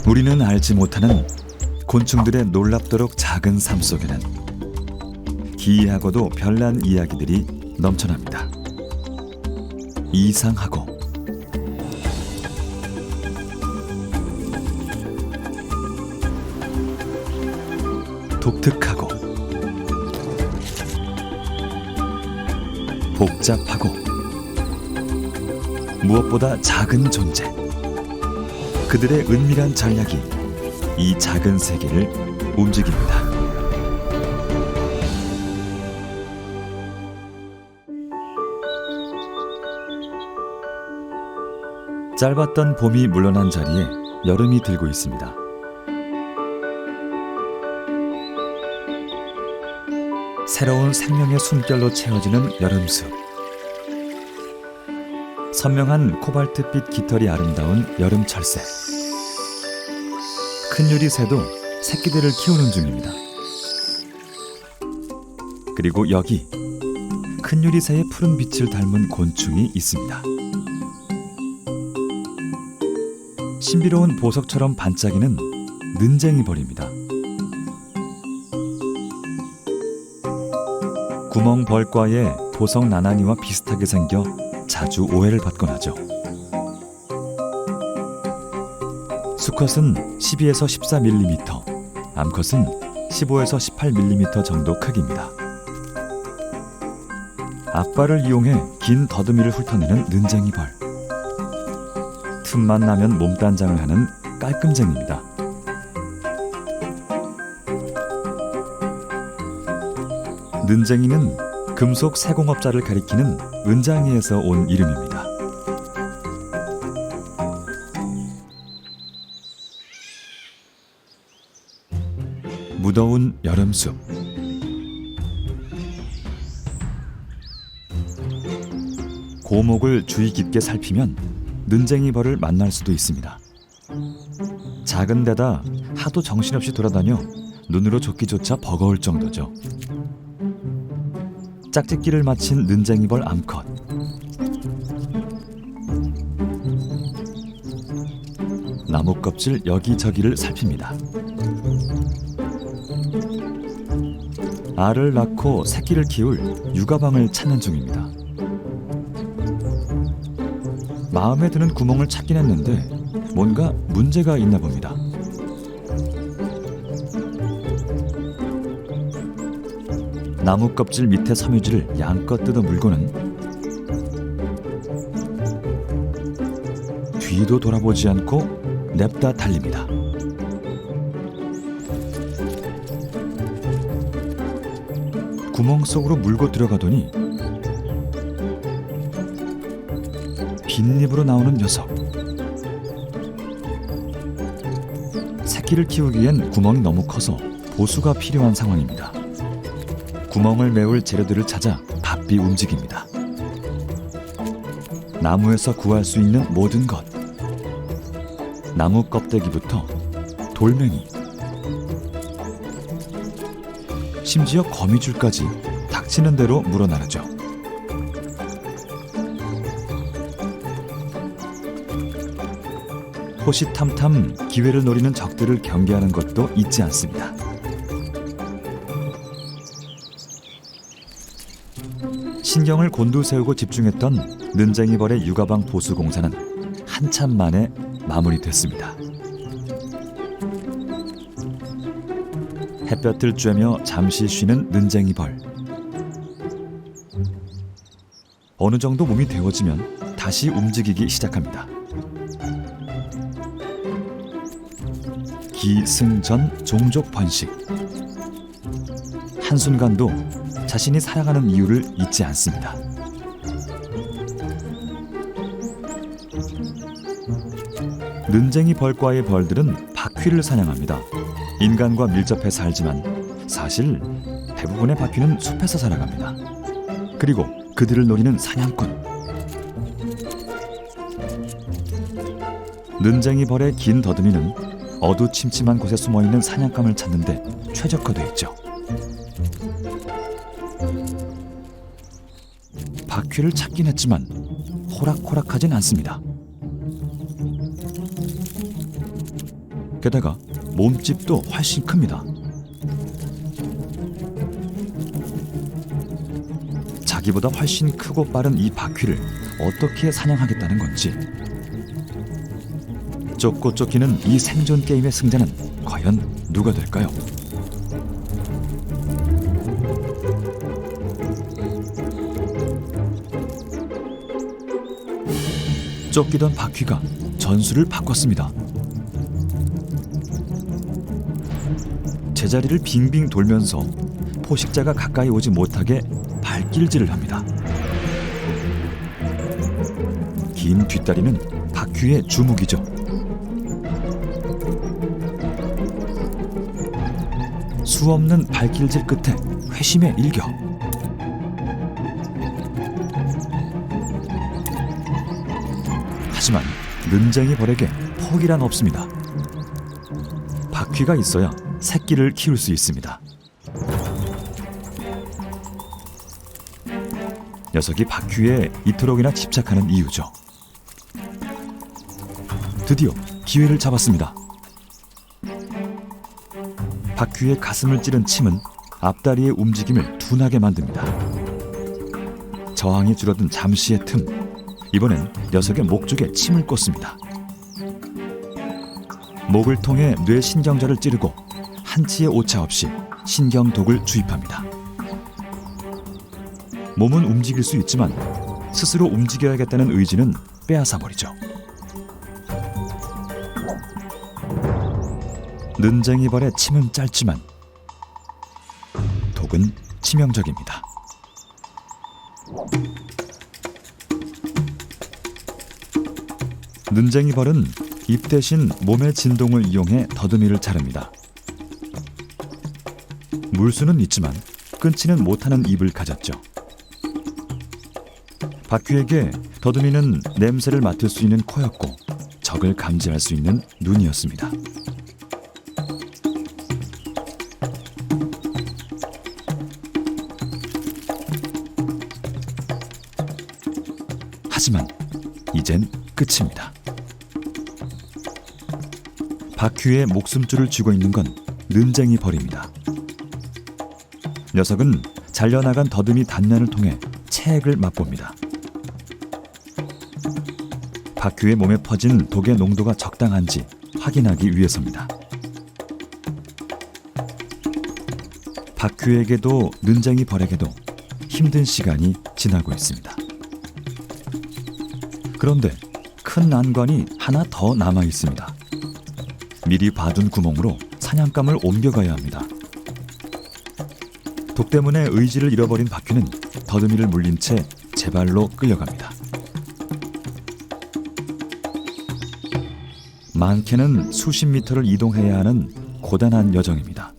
우리는 알지 못하는 곤충들의 놀랍도록 작은 삶 속에는 기이하고도 별난 이야기들이 넘쳐납니다. 이상하고 독특하고 복잡하고 무엇보다 작은 존재, 그들의 은밀한 전략이 이 작은 세계를 움직입니다. 짧았던 봄이 물러난 자리에 여름이 들고 있습니다. 새로운 생명의 숨결로 채워지는 여름숲. 선명한 코발트빛 깃털이 아름다운 여름 철새. 큰 유리새도 새끼들을 키우는 중입니다. 그리고 여기 큰 유리새의 푸른 빛을 닮은 곤충이 있습니다. 신비로운 보석처럼 반짝이는 는쟁이벌입니다. 구멍벌과의 보석 나나니와 비슷하게 생겨 자주 오해를 받곤 하죠. 수컷은 12에서 14mm, 암컷은 15에서 18mm 정도 크기입니다. 앞발을 이용해 긴 더듬이를 훑어내는 는쟁이벌. 틈만 나면 몸단장을 하는 깔끔쟁이입니다. 는쟁이는 금속 세공업자를 가리키는 은장이에서 온 이름입니다. 무더운 여름숲. 고목을 주의 깊게 살피면 는쟁이벌을 만날 수도 있습니다. 작은 데다 하도 정신없이 돌아다녀 눈으로 쫓기조차 버거울 정도죠. 짝짓기를 마친 는쟁이벌 암컷. 나무 껍질 여기저기를 살핍니다. 알을 낳고 새끼를 키울 육아방을 찾는 중입니다. 마음에 드는 구멍을 찾긴 했는데 뭔가 문제가 있나 봅니다. 나무 껍질 밑에 섬유질을 양껏 뜯어 물고는 뒤도 돌아보지 않고 냅다 달립니다. 구멍 속으로 물고 들어가더니 빈입으로 나오는 녀석. 새끼를 키우기엔 구멍이 너무 커서 보수가 필요한 상황입니다. 구멍을 메울 재료들을 찾아 바삐 움직입니다. 나무에서 구할 수 있는 모든 것. 나무 껍데기부터 돌멩이, 심지어 거미줄까지 닥치는 대로 물어나르죠. 호시탐탐 기회를 노리는 적들을 경계하는 것도 잊지 않습니다. 신경을 곤두세우고 집중했던 는쟁이벌의 육아방 보수 공사는 한참 만에 마무리됐습니다. 햇볕을 쬐며 잠시 쉬는 는쟁이벌. 어느 정도 몸이 데워지면 다시 움직이기 시작합니다. 기승전 종족 번식. 한순간도 자신이 살아가는 이유를 잊지 않습니다. 는쟁이 벌과의 벌들은 바퀴를 사냥합니다. 인간과 밀접해 살지만 사실 대부분의 바퀴는 숲에서 살아갑니다. 그리고 그들을 노리는 사냥꾼. 는쟁이 벌의 긴 더듬이는 어두침침한 곳에 숨어있는 사냥감을 찾는 데 최적화되어 있죠. 바퀴를 찾긴 했지만 호락호락하진 않습니다. 게다가 몸집도 훨씬 큽니다. 자기보다 훨씬 크고 빠른 이 바퀴를 어떻게 사냥하겠다는 건지. 쫓고 쫓기는 이 생존 게임의 승자는 과연 누가 될까요? 쫓기던 바퀴가 전술을 바꿨습니다. 제자리를 빙빙 돌면서 포식자가 가까이 오지 못하게 발길질을 합니다. 긴 뒷다리는 바퀴의 주묵이죠. 수없는 발길질 끝에 회심의 일격. 하지만 는쟁이 벌에게 포기란 없습니다. 바퀴가 있어야 새끼를 키울 수 있습니다. 녀석이 바퀴에 이토록이나 집착하는 이유죠. 드디어 기회를 잡았습니다. 바퀴의 가슴을 찌른 침은 앞다리의 움직임을 둔하게 만듭니다. 저항이 줄어든 잠시의 틈, 이번엔 녀석의 목 쪽에 침을 꽂습니다. 목을 통해 뇌신경절을 찌르고 한치의 오차 없이 신경독을 주입합니다. 몸은 움직일 수 있지만 스스로 움직여야겠다는 의지는 빼앗아버리죠. 는쟁이 벌의 침은 짧지만 독은 치명적입니다. 는쟁이 벌은 입 대신 몸의 진동을 이용해 더듬이를 자릅니다. 물수는 있지만 끊지는 못하는 입을 가졌죠. 바퀴에게 더듬이는 냄새를 맡을 수 있는 코였고 적을 감지할 수 있는 눈이었습니다. 하지만 이젠 끝입니다. 바퀴의 목숨줄을 쥐고 있는 건 는쟁이 벌입니다. 녀석은 잘려나간 더듬이 단면을 통해 체액을 맛봅니다. 바퀴의 몸에 퍼진 독의 농도가 적당한지 확인하기 위해서입니다. 바퀴에게도 는쟁이 벌에게도 힘든 시간이 지나고 있습니다. 그런데 큰 난관이 하나 더 남아 있습니다. 미리 봐둔 구멍으로 사냥감을 옮겨가야 합니다. 독 때문에 의지를 잃어버린 바퀴는 더듬이를 물린 채 제 발로 끌려갑니다. 많게는 수십 미터를 이동해야 하는 고단한 여정입니다.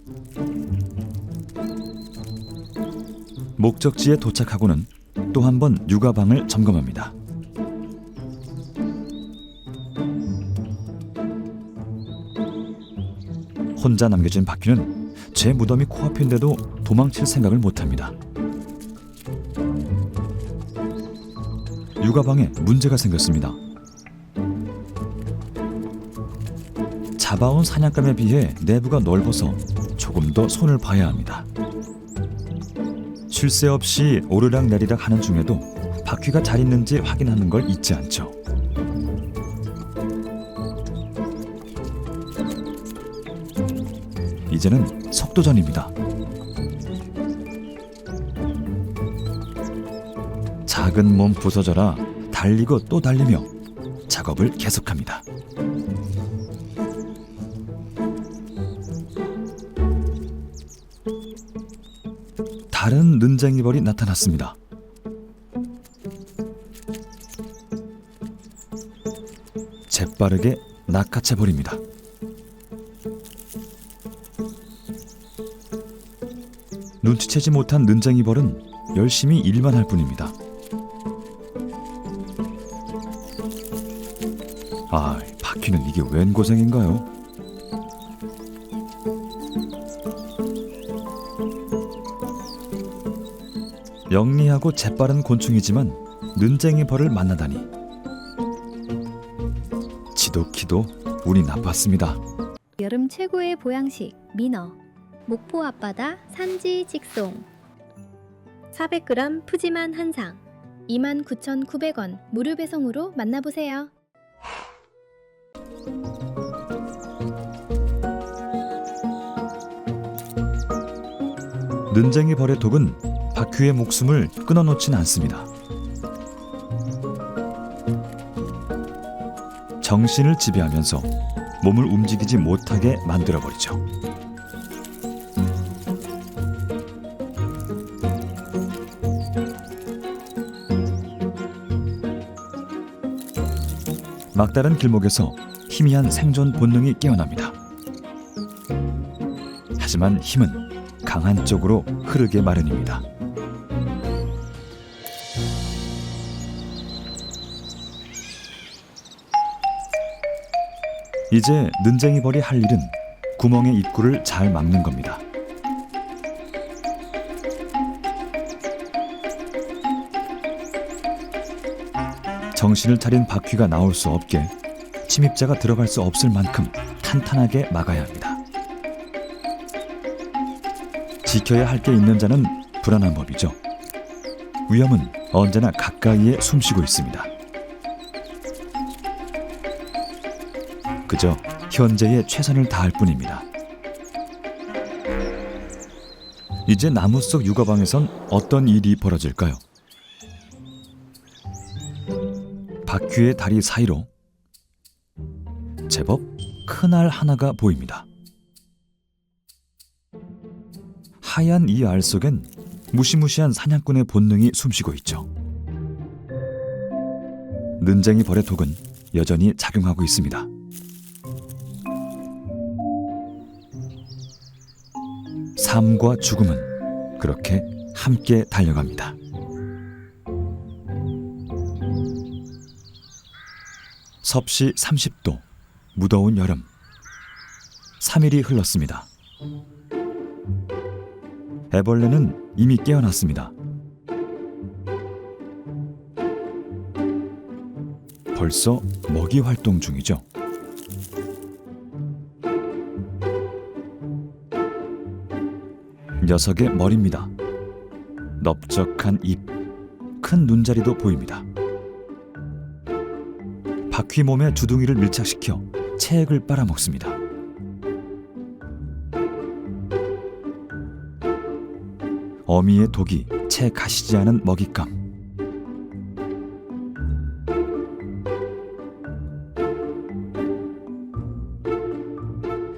목적지에 도착하고는 또 한 번 육아방을 점검합니다. 혼자 남겨진 바퀴는 제 무덤이 코앞인데도 도망칠 생각을 못합니다. 육아방에 문제가 생겼습니다. 잡아온 사냥감에 비해 내부가 넓어서 조금 더 손을 봐야 합니다. 쉴 새 없이 오르락내리락 하는 중에도 바퀴가 잘 있는지 확인하는 걸 잊지 않죠. 이제는 속도전입니다. 작은 몸 부서져라 달리고 또 달리며 작업을 계속합니다. 다른 는쟁이 벌이 나타났습니다. 재빠르게 낚아채 버립니다. 눈치채지 못한 는쟁이 벌은 열심히 일만 할 뿐입니다. 아, 바퀴는 이게 웬 고생인가요? 영리하고 재빠른 곤충이지만 는쟁이 벌을 만나다니 지독히도 운이 나빴습니다. 여름 최고의 보양식 민어. 목포 앞바다 산지 직송. 400g 푸짐한 한상. 29,900원 무료 배송으로 만나보세요. 눈쟁이 벌의 독은 바퀴의 목숨을 끊어놓진 않습니다. 정신을 지배하면서 몸을 움직이지 못하게 만들어버리죠. 막다른 길목에서 희미한 생존 본능이 깨어납니다. 하지만 힘은 강한 쪽으로 흐르게 마련입니다. 이제 눈쟁이 벌이 할 일은 구멍의 입구를 잘 막는 겁니다. 정신을 차린 바퀴가 나올 수 없게 침입자가 들어갈 수 없을 만큼 탄탄하게 막아야 합니다. 지켜야 할 게 있는 자는 불안한 법이죠. 위험은 언제나 가까이에 숨쉬고 있습니다. 그저 현재의 최선을 다할 뿐입니다. 이제 나무 속 육아방에선 어떤 일이 벌어질까요? 바퀴의 다리 사이로 제법 큰 알 하나가 보입니다. 하얀 이 알 속엔 무시무시한 사냥꾼의 본능이 숨쉬고 있죠. 눈쟁이 벌의 독은 여전히 작용하고 있습니다. 삶과 죽음은 그렇게 함께 달려갑니다. 섭씨 30도, 무더운 여름. 3일이 흘렀습니다. 애벌레는 이미 깨어났습니다. 벌써 먹이 활동 중이죠. 녀석의 머리입니다. 넓적한 입, 큰 눈자리도 보입니다. 바퀴 몸에 주둥이를 밀착시켜 체액을 빨아먹습니다. 어미의 독이 채 가시지 않은 먹잇감.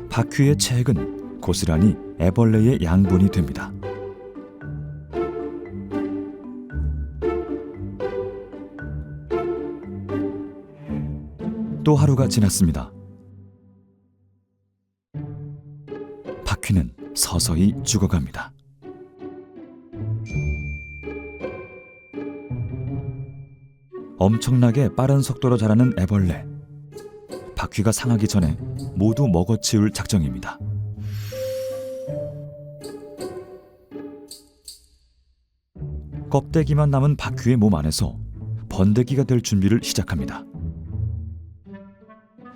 바퀴의 체액은 고스란히 애벌레의 양분이 됩니다. 또 하루가 지났습니다. 바퀴는 서서히 죽어갑니다. 엄청나게 빠른 속도로 자라는 애벌레. 바퀴가 상하기 전에 모두 먹어치울 작정입니다. 껍데기만 남은 바퀴의 몸 안에서 번데기가 될 준비를 시작합니다.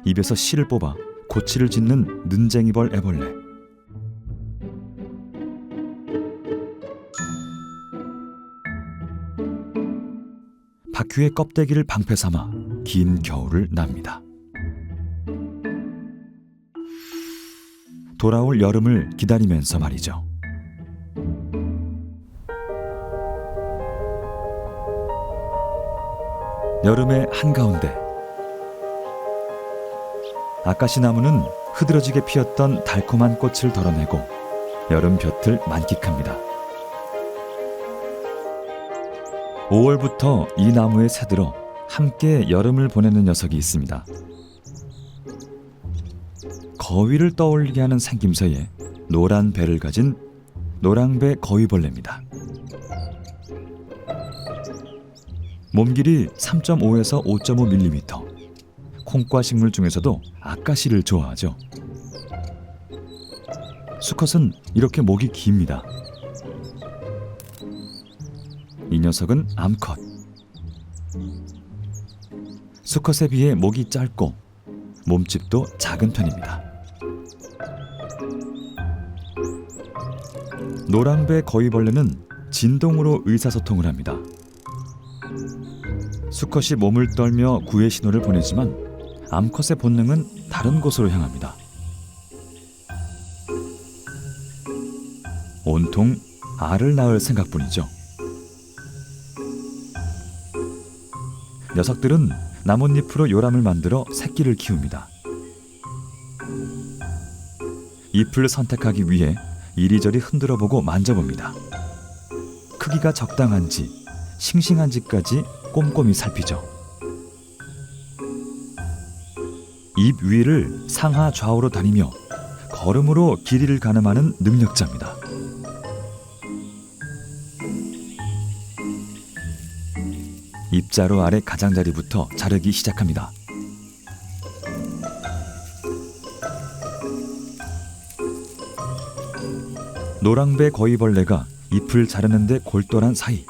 입에서 실을 뽑아 고치를 짓는 눈쟁이벌 애벌레. 바퀴의 껍데기를 방패 삼아 긴 겨울을 납니다. 돌아올 여름을 기다리면서 말이죠. 여름의 한가운데 아카시 나무는 흐드러지게 피었던 달콤한 꽃을 덜어내고 여름 볕을 만끽합니다. 5월부터 이 나무에 새들어 함께 여름을 보내는 녀석이 있습니다. 거위를 떠올리게 하는 생김새에 노란 배를 가진 노랑배 거위벌레입니다. 몸길이 3.5에서 5.5mm. 콩과 식물 중에서도 아카시를 좋아하죠. 수컷은 이렇게 목이 깁니다. 이 녀석은 암컷. 수컷에 비해 목이 짧고 몸집도 작은 편입니다. 노랑배 거위벌레는 진동으로 의사소통을 합니다. 수컷이 몸을 떨며 구애 신호를 보내지만 암컷의 본능은 다른 곳으로 향합니다. 온통 알을 낳을 생각뿐이죠. 녀석들은 나뭇잎으로 요람을 만들어 새끼를 키웁니다. 잎을 선택하기 위해 이리저리 흔들어보고 만져봅니다. 크기가 적당한지 싱싱한지까지 꼼꼼히 살피죠. 잎 위를 상하 좌우로 다니며 걸음으로 길이를 가늠하는 능력자입니다. 입자루 아래 가장자리부터 자르기 시작합니다. 노랑배 거위벌레가 잎을 자르는데 골똘한 사이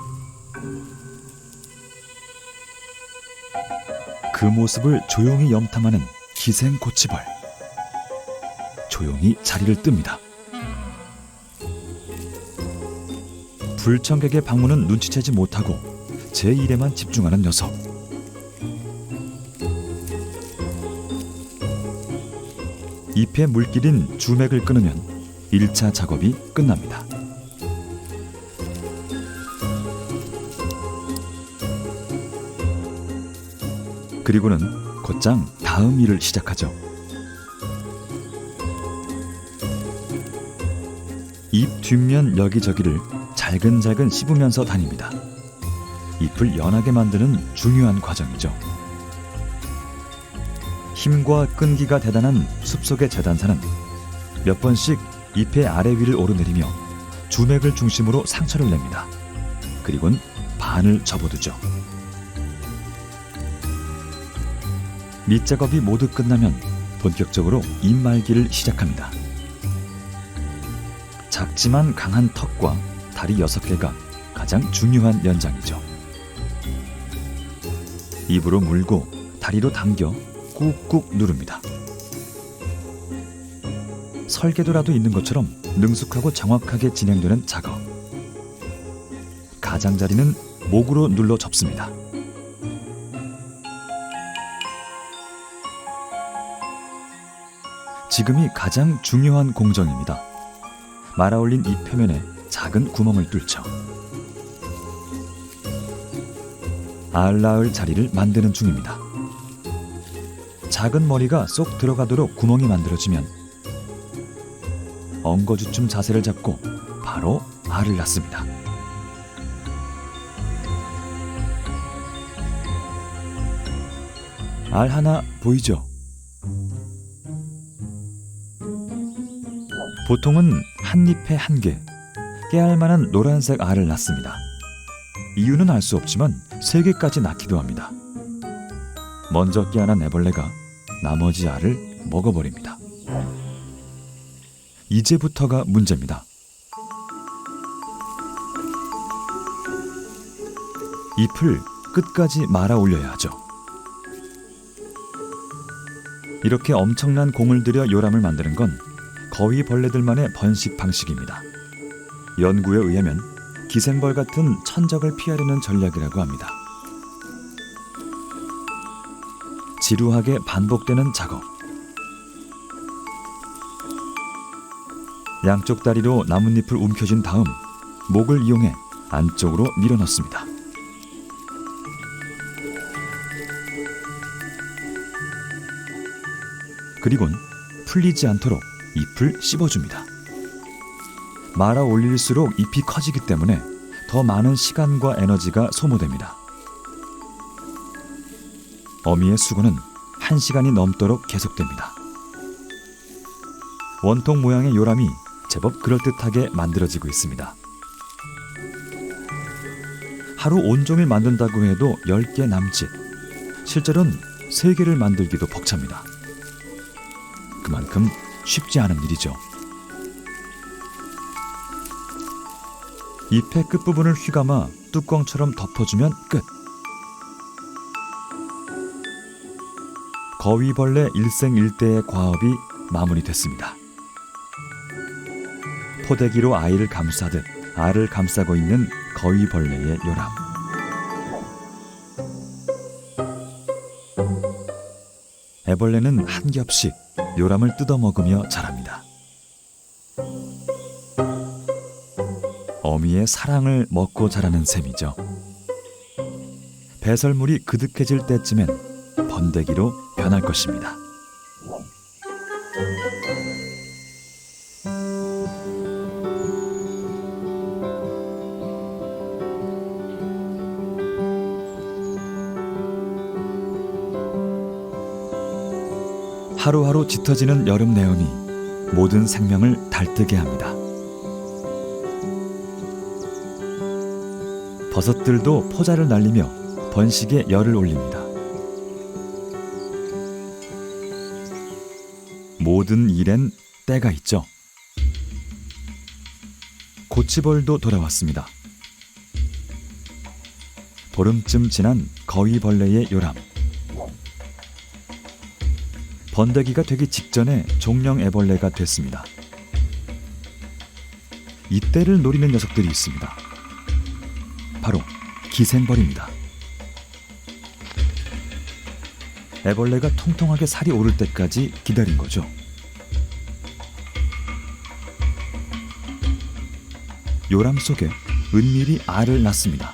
그 모습을 조용히 염탐하는 기생고치벌. 조용히 자리를 뜹니다. 불청객의 방문은 눈치채지 못하고 제 일에만 집중하는 녀석. 잎의 물길인 주맥을 끊으면 1차 작업이 끝납니다. 그리고는 곧장 다음 일을 시작하죠. 잎 뒷면 여기저기를 잘근잘근 씹으면서 다닙니다. 잎을 연하게 만드는 중요한 과정이죠. 힘과 끈기가 대단한 숲속의 재단사는 몇 번씩 잎의 아래 위를 오르내리며 주맥을 중심으로 상처를 냅니다. 그리고는 반을 접어두죠. 밑작업이 모두 끝나면 본격적으로 잎말기를 시작합니다. 작지만 강한 턱과 다리 6개가 가장 중요한 연장이죠. 입으로 물고 다리로 당겨 꾹꾹 누릅니다. 설계도라도 있는 것처럼 능숙하고 정확하게 진행되는 작업. 가장자리는 목으로 눌러 접습니다. 지금이 가장 중요한 공정입니다. 말아올린 잎 표면에 작은 구멍을 뚫죠. 알 낳을 자리를 만드는 중입니다. 작은 머리가 쏙 들어가도록 구멍이 만들어지면 엉거주춤 자세를 잡고 바로 알을 낳습니다. 알 하나 보이죠? 보통은 한 잎에 한 개, 깨알만한 노란색 알을 낳습니다. 이유는 알 수 없지만 3개까지 낳기도 합니다. 먼저 깨어난 애벌레가 나머지 알을 먹어버립니다. 이제부터가 문제입니다. 잎을 끝까지 말아 올려야 하죠. 이렇게 엄청난 공을 들여 요람을 만드는 건 거위벌레들만의 번식 방식입니다. 연구에 의하면 기생벌 같은 천적을 피하려는 전략이라고 합니다. 지루하게 반복되는 작업. 양쪽 다리로 나뭇잎을 움켜쥔 다음 목을 이용해 안쪽으로 밀어넣습니다. 그리곤 풀리지 않도록 잎을 씹어줍니다. 말아 올릴수록 잎이 커지기 때문에 더 많은 시간과 에너지가 소모됩니다. 어미의 수고는 1시간이 넘도록 계속됩니다. 원통 모양의 요람이 제법 그럴듯하게 만들어지고 있습니다. 하루 온종일 만든다고 해도 10개 남짓. 실제로는 3개를 만들기도 벅찹니다. 그만큼 쉽지 않은 일이죠. 잎의 끝부분을 휘감아 뚜껑처럼 덮어주면 끝. 거위벌레 일생일대의 과업이 마무리됐습니다. 포대기로 아이를 감싸듯 알을 감싸고 있는 거위벌레의 요람. 애벌레는 한 겹씩 요람을 뜯어먹으며 자랍니다. 어미의 사랑을 먹고 자라는 셈이죠. 배설물이 그득해질 때쯤엔 번데기로 변할 것입니다. 하루하루 짙어지는 여름 내음이 모든 생명을 달뜨게 합니다. 버섯들도 포자를 날리며 번식에 열을 올립니다. 모든 일엔 때가 있죠. 고치벌도 돌아왔습니다. 보름쯤 지난 거위벌레의 요람. 번데기가 되기 직전에 종령 애벌레가 됐습니다. 이때를 노리는 녀석들이 있습니다. 바로 기생벌입니다. 애벌레가 통통하게 살이 오를 때까지 기다린 거죠. 요람 속에 은밀히 알을 낳습니다.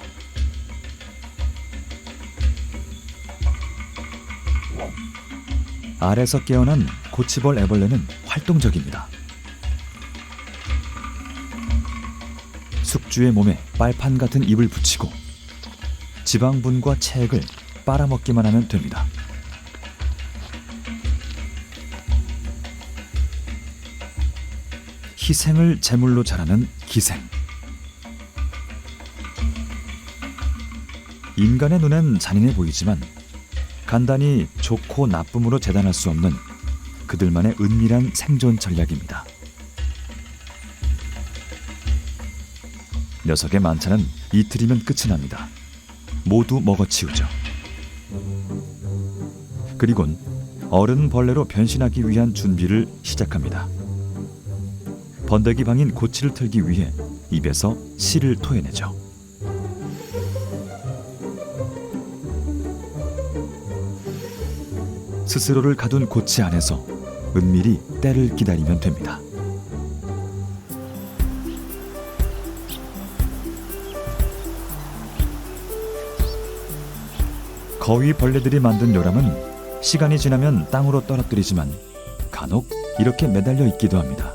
알에서 깨어난 고치벌 애벌레는 활동적입니다. 숙주의 몸에 빨판 같은 잎을 붙이고 지방분과 체액을 빨아먹기만 하면 됩니다. 희생을 제물로 자라는 기생. 인간의 눈엔 잔인해 보이지만 간단히 좋고 나쁨으로 재단할 수 없는 그들만의 은밀한 생존 전략입니다. 녀석의 만찬은 이틀이면 끝이 납니다. 모두 먹어치우죠. 그리곤 어른 벌레로 변신하기 위한 준비를 시작합니다. 번데기 방인 고치를 틀기 위해 입에서 씨를 토해내죠. 스스로를 가둔 고치 안에서 은밀히 때를 기다리면 됩니다. 거위 벌레들이 만든 요람은 시간이 지나면 땅으로 떨어뜨리지만 간혹 이렇게 매달려 있기도 합니다.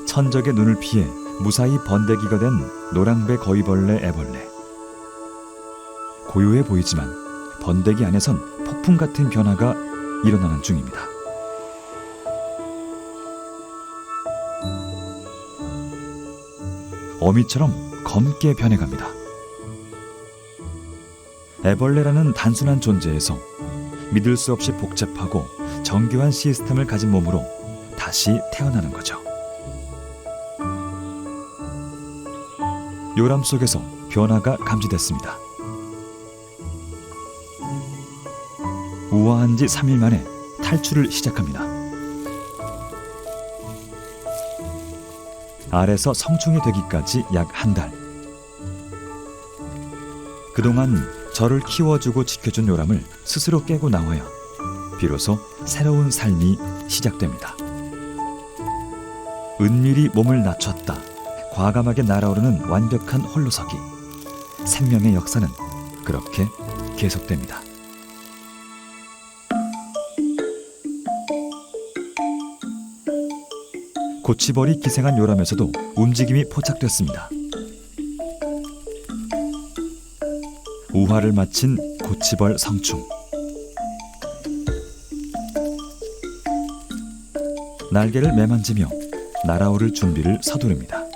천적의 눈을 피해 무사히 번데기가 된 노랑배 거위벌레 애벌레. 고요해 보이지만 번데기 안에선 폭풍 같은 변화가 일어나는 중입니다. 어미처럼 검게 변해갑니다. 애벌레라는 단순한 존재에서 믿을 수 없이 복잡하고 정교한 시스템을 가진 몸으로 다시 태어나는 거죠. 요람 속에서 변화가 감지됐습니다. 우아한 지 3일 만에 탈출을 시작합니다. 알에서 성충이 되기까지 약 한 달. 그동안 저를 키워주고 지켜준 요람을 스스로 깨고 나와야 비로소 새로운 삶이 시작됩니다. 은밀히 몸을 낮췄다 과감하게 날아오르는 완벽한 홀로서기. 생명의 역사는 그렇게 계속됩니다. 고치벌이 기생한 요람에서도 움직임이 포착됐습니다. 우화를 마친 고치벌 성충. 날개를 매만지며 날아오를 준비를 서두릅니다.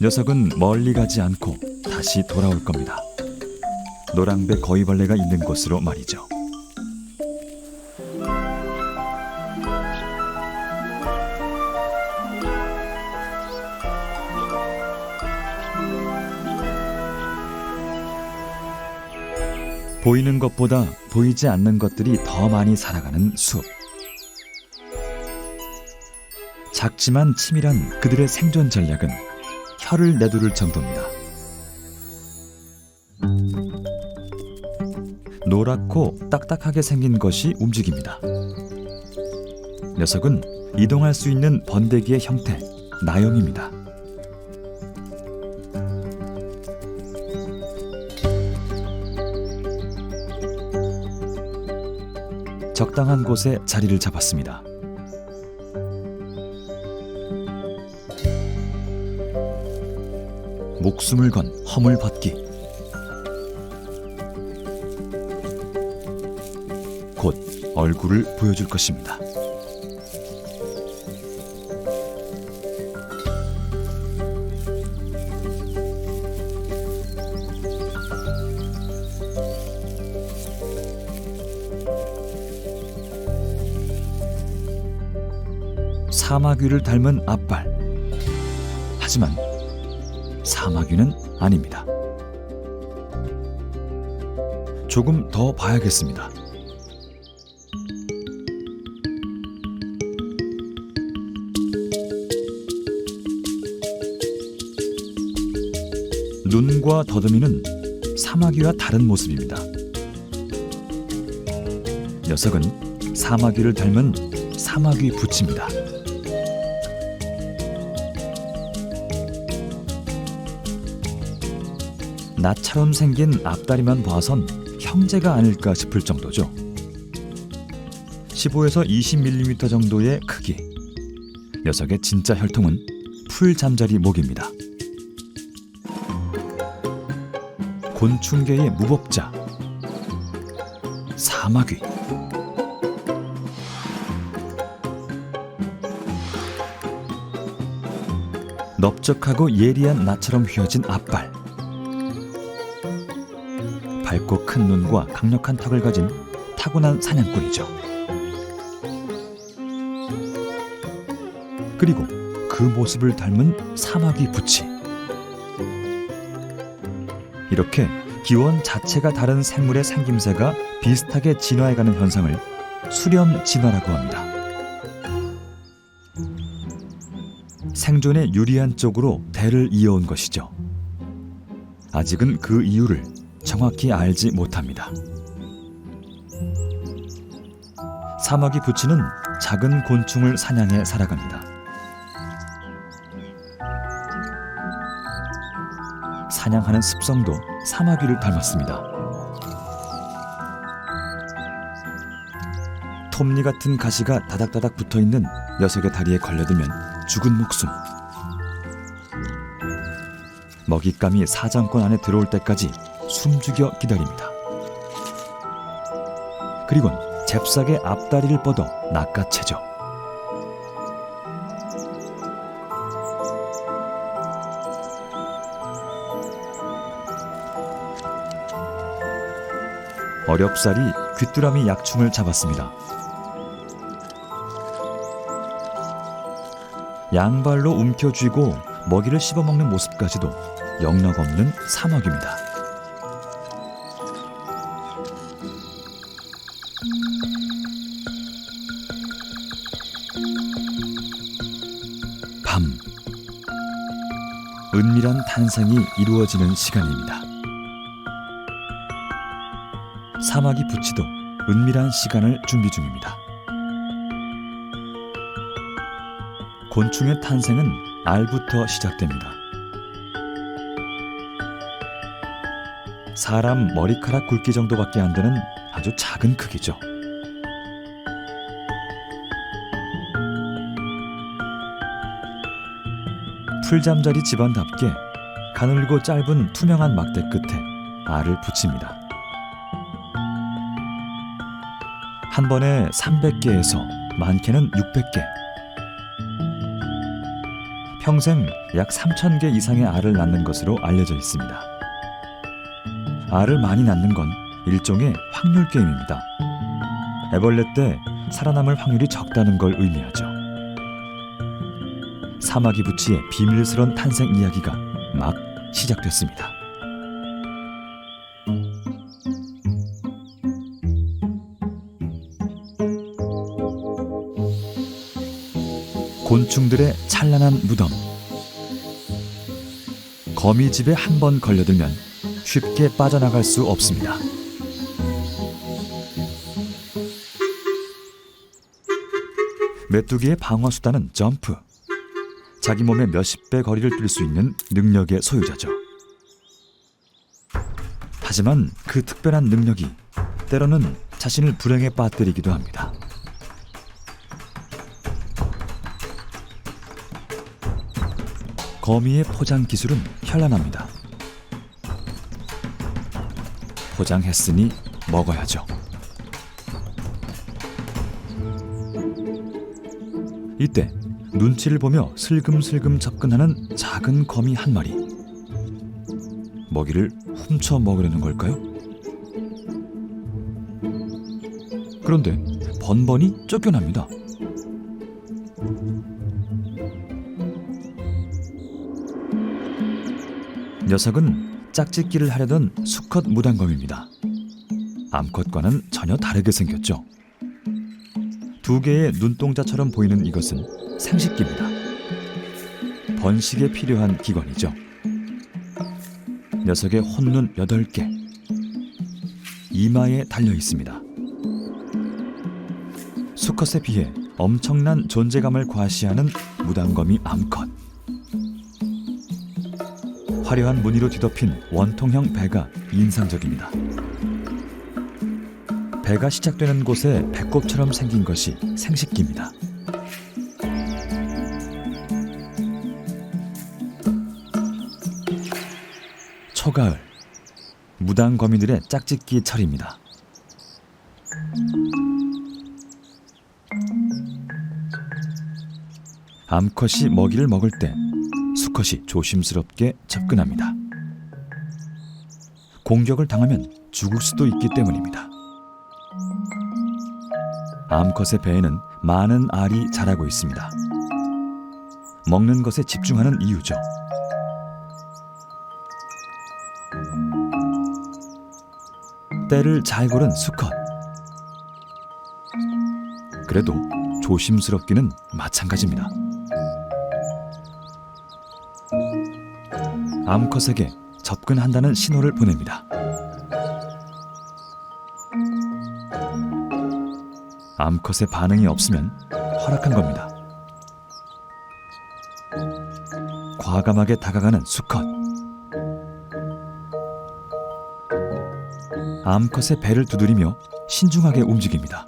녀석은 멀리 가지 않고 다시 돌아올 겁니다. 노랑배 거위벌레가 있는 곳으로 말이죠. 보이는 것보다 보이지 않는 것들이 더 많이 살아가는 숲. 작지만 치밀한 그들의 생존 전략은 혀를 내두를 정도입니다. 노랗고 딱딱하게 생긴 것이 움직입니다. 녀석은 이동할 수 있는 번데기의 형태, 나영입니다. 적당한 곳에 자리를 잡았습니다. 목숨을 건 허물 벗기. 곧 얼굴을 보여줄 것입니다. 사마귀를 닮은 앞발. 하지만 사마귀는 아닙니다. 조금 더 봐야겠습니다. 눈과 더듬이는 사마귀와 다른 모습입니다. 녀석은 사마귀를 닮은 사마귀 부치입니다. 나처럼 생긴 앞다리만 봐선 형제가 아닐까 싶을 정도죠. 15에서 20mm 정도의 크기. 녀석의 진짜 혈통은 풀잠자리 목입니다. 곤충계의 무법자 사마귀. 넓적하고 예리한 나처럼 휘어진 앞발. 밝고 큰 눈과 강력한 턱을 가진 타고난 사냥꾼이죠. 그리고 그 모습을 닮은 사마귀 부치. 이렇게 기원 자체가 다른 생물의 생김새가 비슷하게 진화해가는 현상을 수렴 진화라고 합니다. 생존에 유리한 쪽으로 대를 이어온 것이죠. 아직은 그 이유를 정확히 알지 못합니다. 사마귀 부치는 작은 곤충을 사냥해 살아갑니다. 사냥하는 습성도 사마귀를 닮았습니다. 톱니 같은 가시가 다닥다닥 붙어있는 녀석의 다리에 걸려들면 죽은 목숨. 먹잇감이 사정권 안에 들어올 때까지 숨죽여 기다립니다. 그리곤 잽싸게 앞다리를 뻗어 낚아채죠. 어렵사리 귀뚜라미 약충을 잡았습니다. 양발로 움켜쥐고 먹이를 씹어먹는 모습까지도 영락없는 사마귀입니다. 밤. 은밀한 탄생이 이루어지는 시간입니다. 사마귀 부치도 은밀한 시간을 준비 중입니다. 곤충의 탄생은 알부터 시작됩니다. 사람 머리카락 굵기 정도밖에 안 되는 아주 작은 크기죠. 풀잠자리 집안답게 가늘고 짧은 투명한 막대 끝에 알을 붙입니다. 한 번에 300개에서 많게는 600개. 평생 약 3,000개 이상의 알을 낳는 것으로 알려져 있습니다. 알을 많이 낳는 건 일종의 확률 게임입니다. 애벌레 때 살아남을 확률이 적다는 걸 의미하죠. 사마귀 부치의 비밀스러운 탄생 이야기가 막 시작됐습니다. 곤충들의 찬란한 무덤. 거미집에 한 번 걸려들면 쉽게 빠져나갈 수 없습니다. 메뚜기의 방어 수단은 점프. 자기 몸의 몇십 배 거리를 뛸 수 있는 능력의 소유자죠. 하지만 그 특별한 능력이 때로는 자신을 불행에 빠뜨리기도 합니다. 거미의 포장 기술은 현란합니다. 포장했으니 먹어야죠. 이때 눈치를 보며 슬금슬금 접근하는 작은 거미 한 마리. 먹이를 훔쳐 먹으려는 걸까요? 그런데 번번이 쫓겨납니다. 녀석은 짝짓기를 하려던 수컷 무단검입니다. 암컷과는 전혀 다르게 생겼죠. 두 개의 눈동자처럼 보이는 이것은 생식기입니다. 번식에 필요한 기관이죠. 녀석의 혼눈 8개, 이마에 달려 있습니다. 수컷에 비해 엄청난 존재감을 과시하는 무단검이 암컷. 화려한 무늬로 뒤덮인 원통형 배가 인상적입니다. 배가 시작되는 곳에 배꼽처럼 생긴 것이 생식기입니다. 초가을, 무단거미들의 짝짓기 철입니다. 암컷이 먹이를 먹을 때 수컷이 조심스럽게 접근합니다. 공격을 당하면 죽을 수도 있기 때문입니다. 암컷의 배에는 많은 알이 자라고 있습니다. 먹는 것에 집중하는 이유죠. 때를 잘 고른 수컷. 그래도 조심스럽기는 마찬가지입니다. 암컷에게 접근한다는 신호를 보냅니다. 암컷의 반응이 없으면 허락한 겁니다. 과감하게 다가가는 수컷. 암컷의 배를 두드리며 신중하게 움직입니다.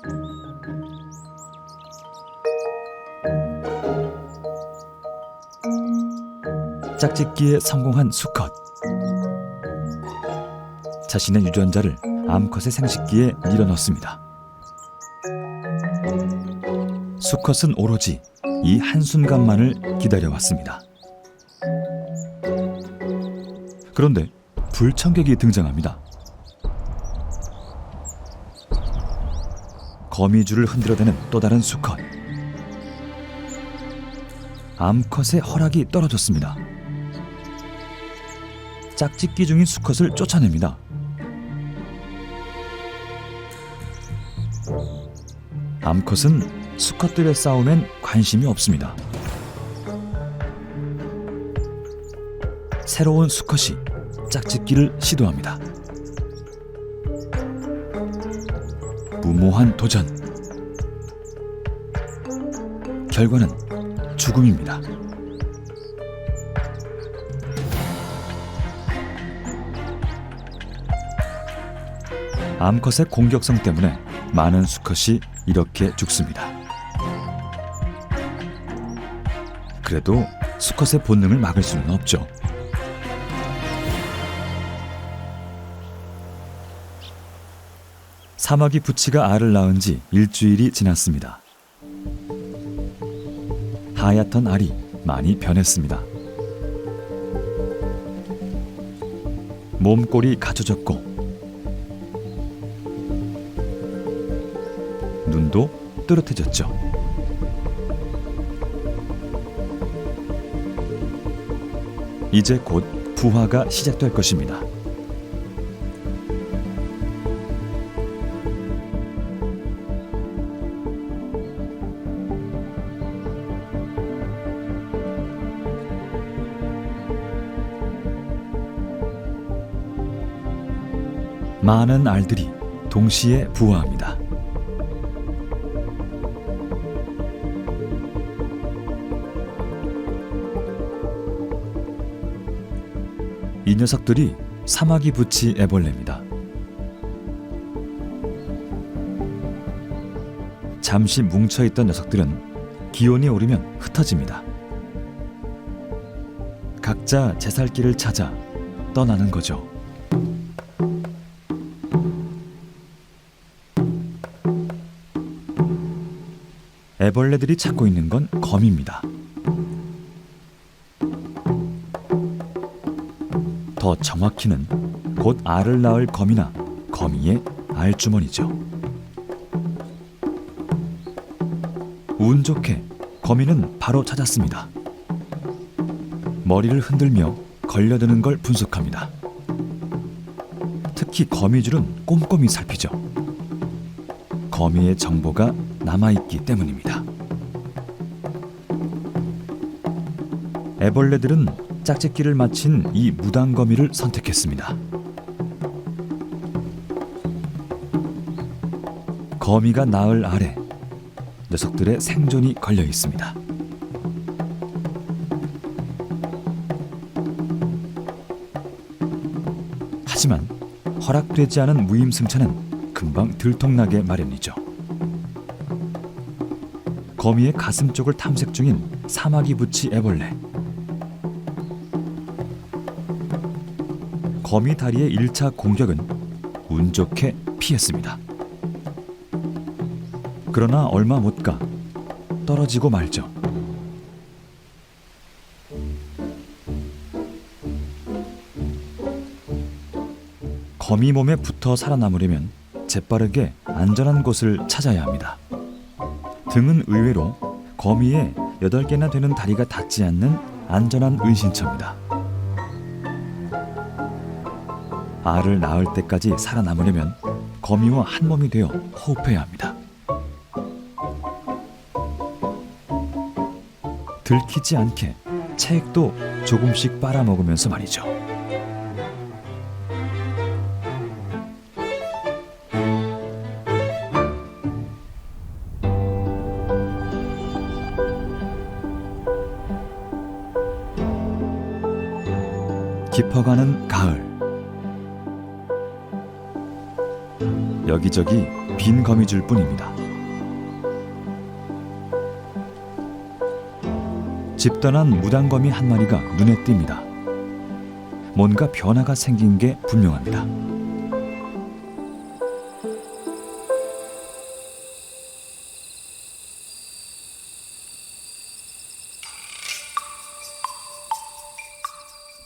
짝짓기에 성공한 수컷. 자신의 유전자를 암컷의 생식기에 밀어넣습니다. 수컷은 오로지 이 한순간만을 기다려왔습니다. 그런데 불청객이 등장합니다. 거미줄을 흔들어대는 또 다른 수컷. 암컷의 허락이 떨어졌습니다. 짝짓기 중인 수컷을 쫓아냅니다. 암컷은 수컷들의 싸움엔 관심이 없습니다. 새로운 수컷이 짝짓기를 시도합니다. 무모한 도전. 결과는 죽음입니다. 암컷의 공격성 때문에 많은 수컷이 이렇게 죽습니다. 그래도 수컷의 본능을 막을 수는 없죠. 사마귀 부치가 알을 낳은 지 일주일이 지났습니다. 하얗던 알이 많이 변했습니다. 몸꼬리 갖춰졌고 눈도 또렷해졌죠. 이제 곧 부화가 시작될 것입니다. 많은 알들이 동시에 부화합니다. 이 녀석들이 사마귀 부치 애벌레입니다. 잠시 뭉쳐있던 녀석들은 기온이 오르면 흩어집니다. 각자 제 살 길을 찾아 떠나는 거죠. 애벌레들이 찾고 있는 건 거미입니다. 더 정확히는 곧 알을 낳을 거미나 거미의 알주머니죠. 운 좋게 거미는 바로 찾았습니다. 머리를 흔들며 걸려드는 걸 분석합니다. 특히 거미줄은 꼼꼼히 살피죠. 거미의 정보가 남아있기 때문입니다. 애벌레들은 짝짓기를 마친 이 무당거미를 선택했습니다. 거미가 낳을 알에 녀석들의 생존이 걸려 있습니다. 하지만 허락되지 않은 무임승차는 금방 들통나게 마련이죠. 거미의 가슴 쪽을 탐색 중인 사마귀 부치 애벌레. 거미 다리의 1차 공격은 운 좋게 피했습니다. 그러나 얼마 못 가 떨어지고 말죠. 거미 몸에 붙어 살아남으려면 재빠르게 안전한 곳을 찾아야 합니다. 등은 의외로 거미의 8개나 되는 다리가 닿지 않는 안전한 은신처입니다. 알을 낳을 때까지 살아남으려면 거미와 한 몸이 되어 호흡해야 합니다. 들키지 않게 체액도 조금씩 빨아먹으면서 말이죠. 깊어가는 가을. 여기저기 빈 거미줄 뿐입니다. 집 떠난 무당거미 한 마리가 눈에 띕니다. 뭔가 변화가 생긴 게 분명합니다.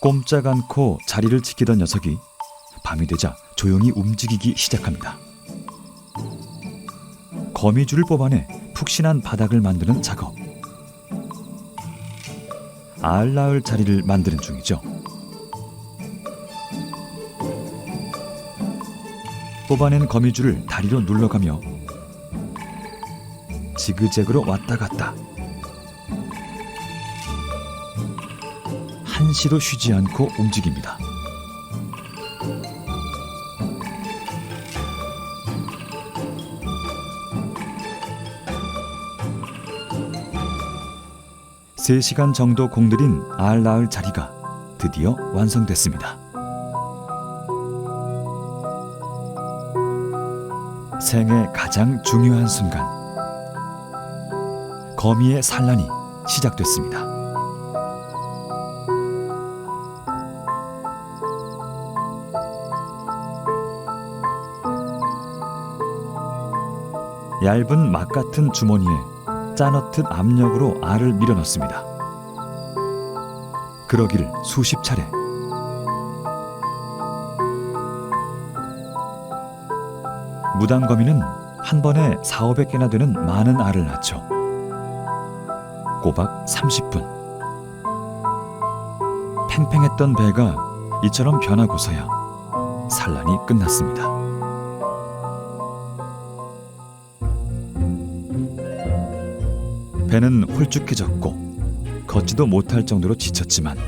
꼼짝 않고 자리를 지키던 녀석이 밤이 되자 조용히 움직이기 시작합니다. 거미줄을 뽑아내 푹신한 바닥을 만드는 작업. 알 낳을 자리를 만드는 중이죠. 뽑아낸 거미줄을 다리로 눌러가며 지그재그로 왔다 갔다. 한시도 쉬지 않고 움직입니다. 세 시간 정도 공들인 알 낳을 자리가 드디어 완성됐습니다. 생의 가장 중요한 순간, 거미의 산란이 시작됐습니다. 얇은 막 같은 주머니에 짜놓듯 압력으로 알을 밀어넣습니다. 그러기를 수십 차례. 무당거미는 한 번에 400~500개나 되는 많은 알을 낳죠. 꼬박 30분. 팽팽했던 배가 이처럼 변하고서야 산란이 끝났습니다. 배는 홀쭉해졌고 걷지도 못할 정도로 지쳤지만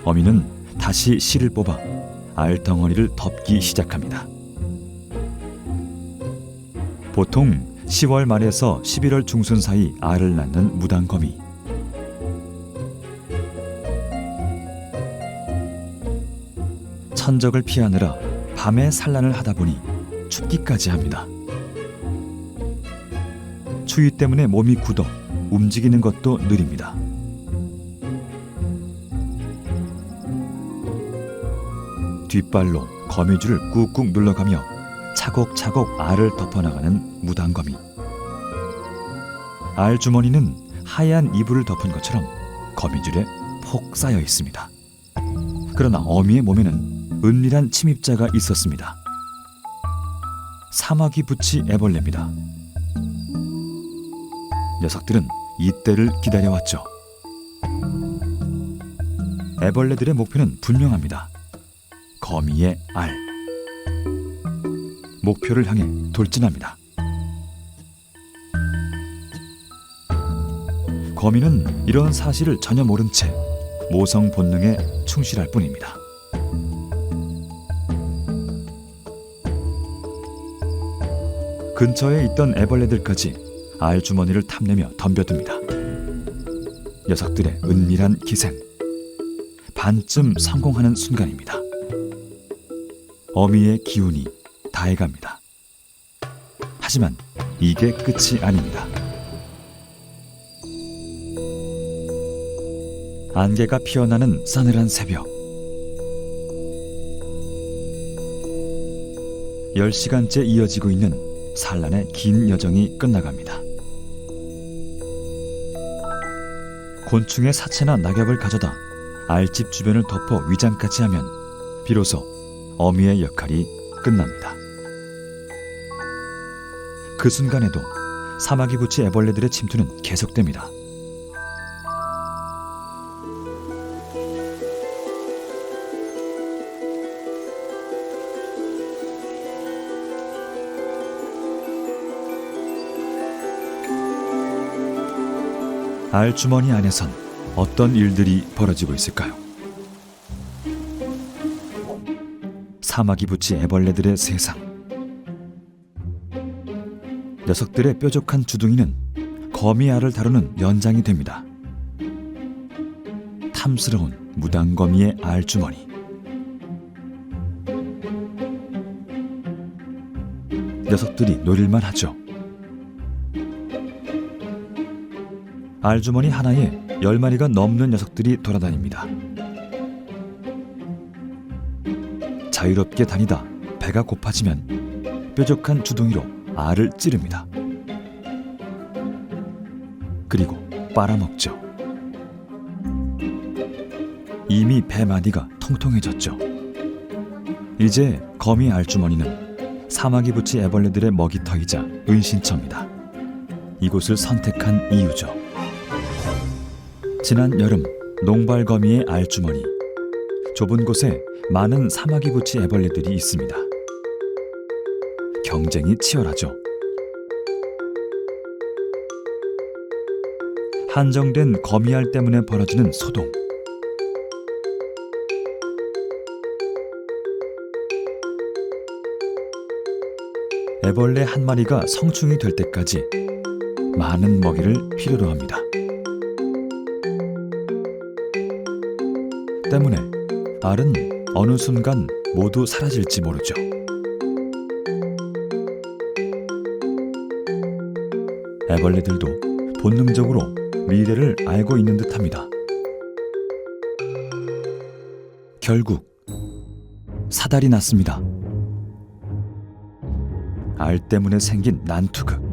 어미는 다시 실을 뽑아 알 덩어리를 덮기 시작합니다. 보통 10월 말에서 11월 중순 사이 알을 낳는 무당거미. 천적을 피하느라 밤에 산란을 하다 보니 춥기까지 합니다. 추위 때문에 몸이 굳어 움직이는 것도 느립니다. 뒷발로 거미줄을 꾹꾹 눌러가며 차곡차곡 알을 덮어나가는 무당거미. 알 주머니는 하얀 이불을 덮은 것처럼 거미줄에 폭 쌓여 있습니다. 그러나 어미의 몸에는 은밀한 침입자가 있었습니다. 사마귀 부치 애벌레입니다. 녀석들은 이때를 기다려왔죠. 애벌레들의 목표는 분명합니다. 거미의 알. 목표를 향해 돌진합니다. 거미는 이런 사실을 전혀 모른 채 모성 본능에 충실할 뿐입니다. 근처에 있던 애벌레들까지 알 주머니를 탐내며 덤벼듭니다. 녀석들의 은밀한 기생. 반쯤 성공하는 순간입니다. 어미의 기운이 다해갑니다. 하지만 이게 끝이 아닙니다. 안개가 피어나는 싸늘한 새벽. 10시간째 이어지고 있는 산란의 긴 여정이 끝나갑니다. 곤충의 사체나 낙엽을 가져다 알집 주변을 덮어 위장까지 하면 비로소 어미의 역할이 끝납니다. 그 순간에도 사마귀 부치 애벌레들의 침투는 계속됩니다. 알주머니 안에선 어떤 일들이 벌어지고 있을까요? 사마귀 부치 애벌레들의 세상. 녀석들의 뾰족한 주둥이는 거미알을 다루는 연장이 됩니다. 탐스러운 무당거미의 알주머니. 녀석들이 노릴만 하죠. 알주머니 하나에 10마리가 넘는 녀석들이 돌아다닙니다. 자유롭게 다니다 배가 고파지면 뾰족한 주둥이로 알을 찌릅니다. 그리고 빨아먹죠. 이미 배마디가 통통해졌죠. 이제 거미 알주머니는 사마귀 부치 애벌레들의 먹이터이자 은신처입니다. 이곳을 선택한 이유죠. 지난 여름 농발거미의 알주머니. 좁은 곳에 많은 사마귀 부치 애벌레들이 있습니다. 경쟁이 치열하죠. 한정된 거미알 때문에 벌어지는 소동. 애벌레 한 마리가 성충이 될 때까지 많은 먹이를 필요로 합니다. 때문에 알은 어느 순간 모두 사라질지 모르죠. 애벌레들도 본능적으로 미래를 알고 있는 듯합니다. 결국 사달이 났습니다. 알 때문에 생긴 난투극.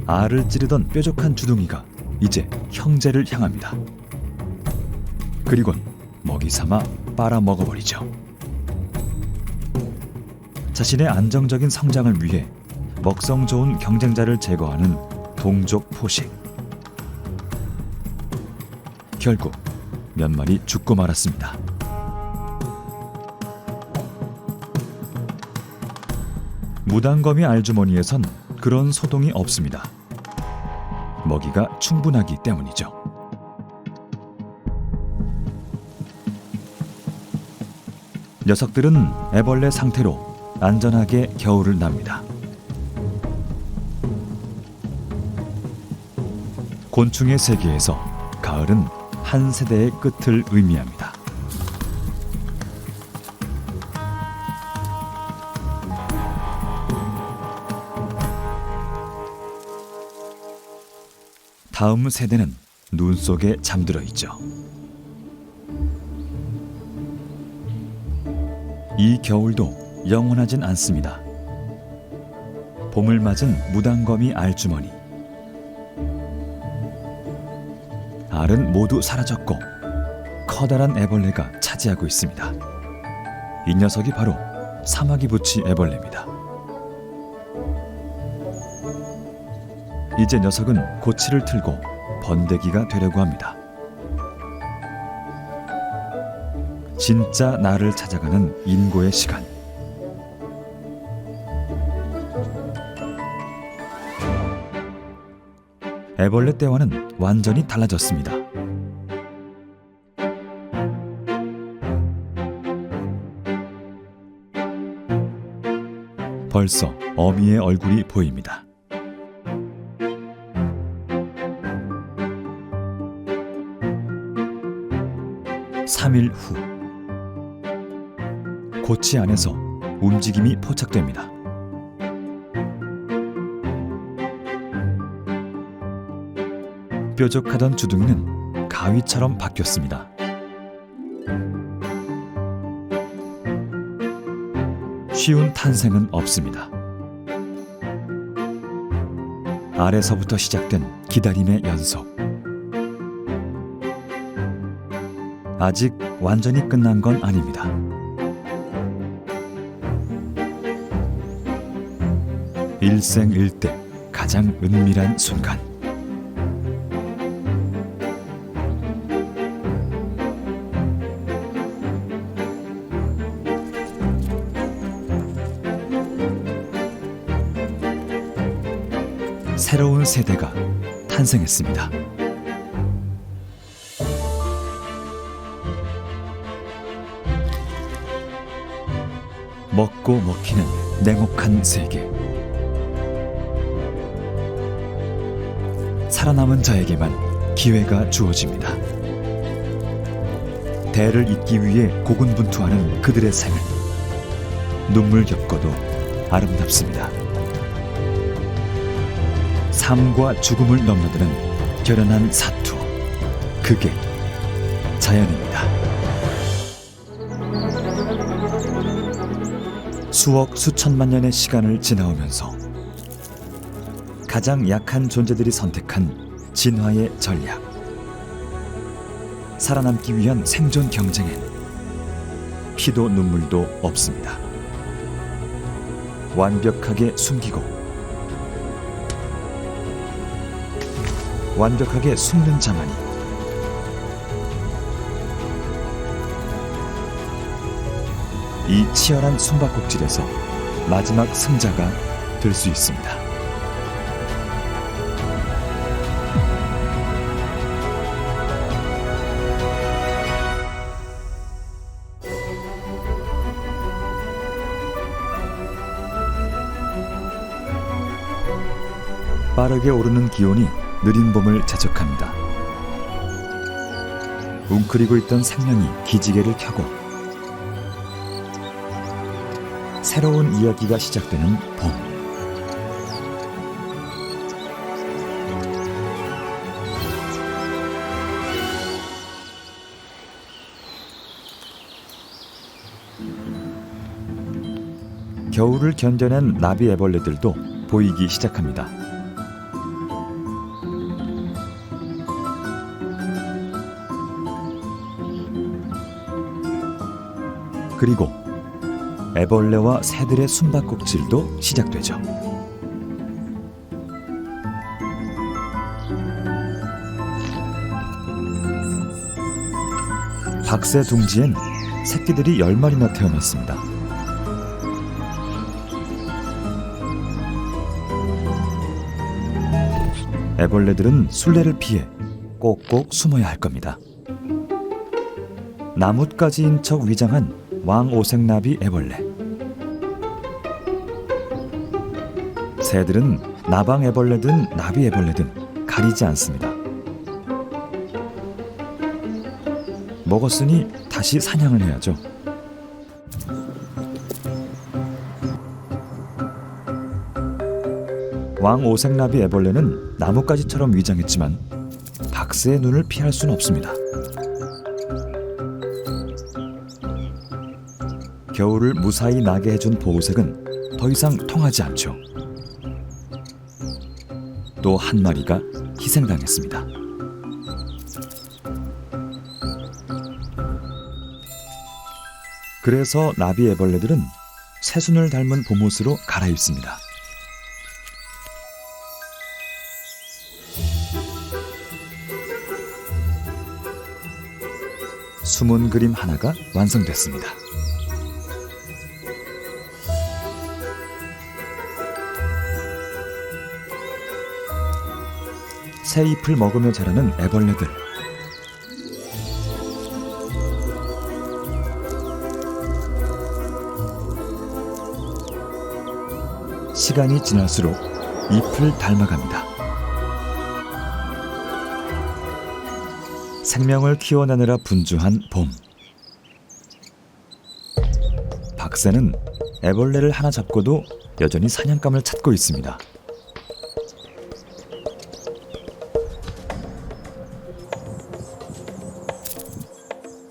알을 찌르던 뾰족한 주둥이가 이제 형제를 향합니다. 그리곤 먹이 삼아 빨아먹어버리죠. 자신의 안정적인 성장을 위해 먹성 좋은 경쟁자를 제거하는 동족 포식. 결국 몇 마리 죽고 말았습니다. 무당거미 알주머니에선 그런 소동이 없습니다. 먹이가 충분하기 때문이죠. 녀석들은 애벌레 상태로 안전하게 겨울을 납니다. 곤충의 세계에서 가을은 한 세대의 끝을 의미합니다. 다음 세대는 눈 속에 잠들어 있죠. 이 겨울도 영원하진 않습니다. 봄을 맞은 무당거미 알주머니. 알은 모두 사라졌고 커다란 애벌레가 차지하고 있습니다. 이 녀석이 바로 사마귀부치 애벌레입니다. 이제 녀석은 고치를 틀고 번데기가 되려고 합니다. 진짜 나를 찾아가는 인고의 시간. 애벌레 때와는 완전히 달라졌습니다. 벌써 어미의 얼굴이 보입니다. 삼 일 후, 고치 안에서 움직임이 포착됩니다. 뾰족하던 주둥이는 가위처럼 바뀌었습니다. 쉬운 탄생은 없습니다. 아래서부터 시작된 기다림의 연속. 아직 완전히 끝난 건 아닙니다. 일생일대 가장 은밀한 순간. 새로운 세대가 탄생했습니다. 먹고 먹히는 냉혹한 세계. 살아남은 자에게만 기회가 주어집니다. 대를 잇기 위해 고군분투하는 그들의 생을 눈물겹고도 아름답습니다. 삶과 죽음을 넘나드는 결연한 사투. 그게 자연입니다. 수억 수천만 년의 시간을 지나오면서 가장 약한 존재들이 선택한 진화의 전략. 살아남기 위한 생존 경쟁엔 피도 눈물도 없습니다. 완벽하게 숨기고 완벽하게 숨는 자만이 이 치열한 숨바꼭질에서 마지막 승자가 될 수 있습니다. 빠르게 오르는 기온이 느린 봄을 재촉합니다. 웅크리고 있던 생명이 기지개를 켜고 새로운 이야기가 시작되는 봄. 겨울을 견뎌낸 나비 애벌레들도 보이기 시작합니다. 그리고 애벌레와 새들의 숨바꼭질도 시작되죠. 박새 둥지엔 새끼들이 10마리나 태어났습니다. 애벌레들은 술래를 피해 꼭꼭 숨어야 할 겁니다. 나뭇가지인 척 위장한 왕오색나비 애벌레. 새들은 나방 애벌레든 나비 애벌레든 가리지 않습니다. 먹었으니 다시 사냥을 해야죠. 왕오색나비 애벌레는 나뭇가지처럼 위장했지만 박새의 눈을 피할 수는 없습니다. 겨울을 무사히 나게 해준 보호색은 더 이상 통하지 않죠. 또 한 마리가 희생당했습니다. 그래서 나비 애벌레들은 새순을 닮은 봄옷으로 갈아입습니다. 숨은 그림 하나가 완성됐습니다. 새 잎을 먹으며 자라는 애벌레들. 시간이 지날수록 잎을 닮아갑니다. 생명을 키워내느라 분주한 봄. 박새는 애벌레를 하나 잡고도 여전히 사냥감을 찾고 있습니다.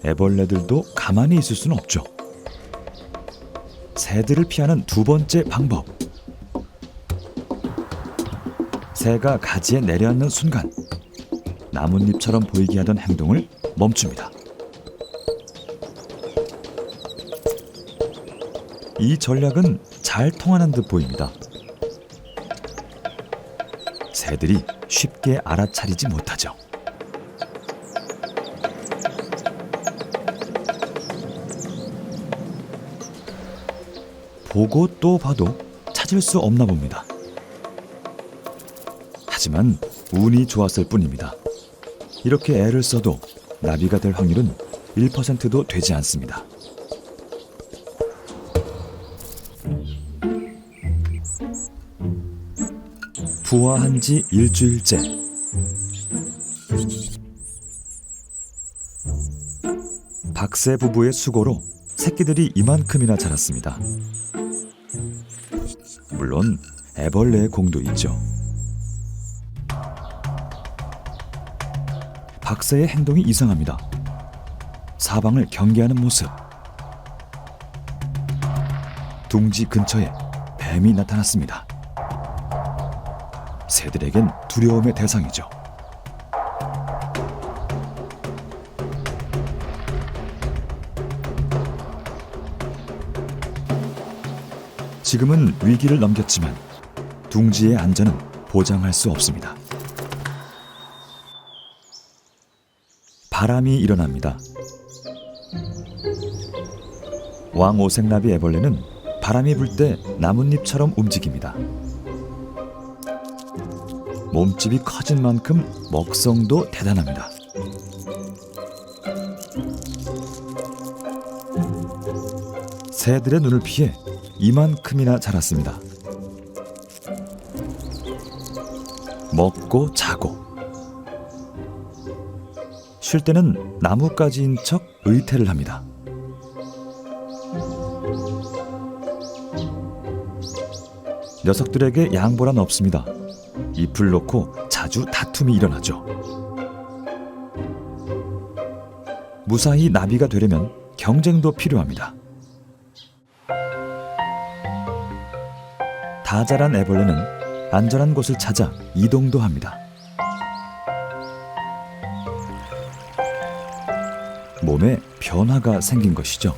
애벌레들도 가만히 있을 수는 없죠. 새들을 피하는 두 번째 방법. 새가 가지에 내려앉는 순간 나뭇잎처럼 보이게 하던 행동을 멈춥니다. 이 전략은 잘 통하는 듯 보입니다. 새들이 쉽게 알아차리지 못하죠. 보고 또 봐도 찾을 수 없나 봅니다. 하지만 운이 좋았을 뿐입니다. 이렇게 애를 써도 나비가 될 확률은 1%도 되지 않습니다. 부화한 지 일주일째. 박새 부부의 수고로 새끼들이 이만큼이나 자랐습니다. 물론 애벌레의 공도 있죠. 박새의 행동이 이상합니다. 사방을 경계하는 모습. 둥지 근처에 뱀이 나타났습니다. 새들에겐 두려움의 대상이죠. 지금은 위기를 넘겼지만 둥지의 안전은 보장할 수 없습니다. 바람이 일어납니다. 왕오색나비 애벌레는 바람이 불 때 나뭇잎처럼 움직입니다. 몸집이 커진 만큼 먹성도 대단합니다. 새들의 눈을 피해 이만큼이나 자랐습니다. 먹고 자고 쉴 때는 나뭇가지인 척 의태를 합니다. 녀석들에게 양보란 없습니다. 잎을 놓고 자주 다툼이 일어나죠. 무사히 나비가 되려면 경쟁도 필요합니다. 다 자란 애벌레는 안전한 곳을 찾아 이동도 합니다. 몸에 변화가 생긴 것이죠.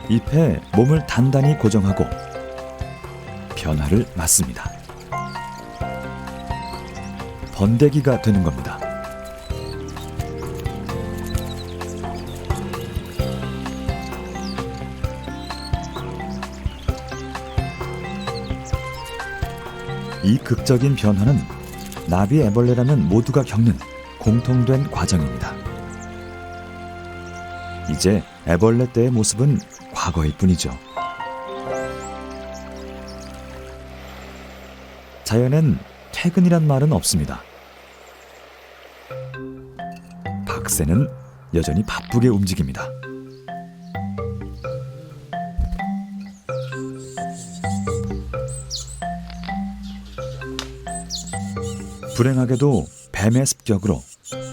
잎에 몸을 단단히 고정하고 변화를 맞습니다. 번데기가 되는 겁니다. 이 극적인 변화는 나비 애벌레라면 모두가 겪는 공통된 과정입니다. 이제 애벌레 때의 모습은 과거일 뿐이죠. 자연엔 퇴근이란 말은 없습니다. 박새는 여전히 바쁘게 움직입니다. 불행하게도 뱀의 습격으로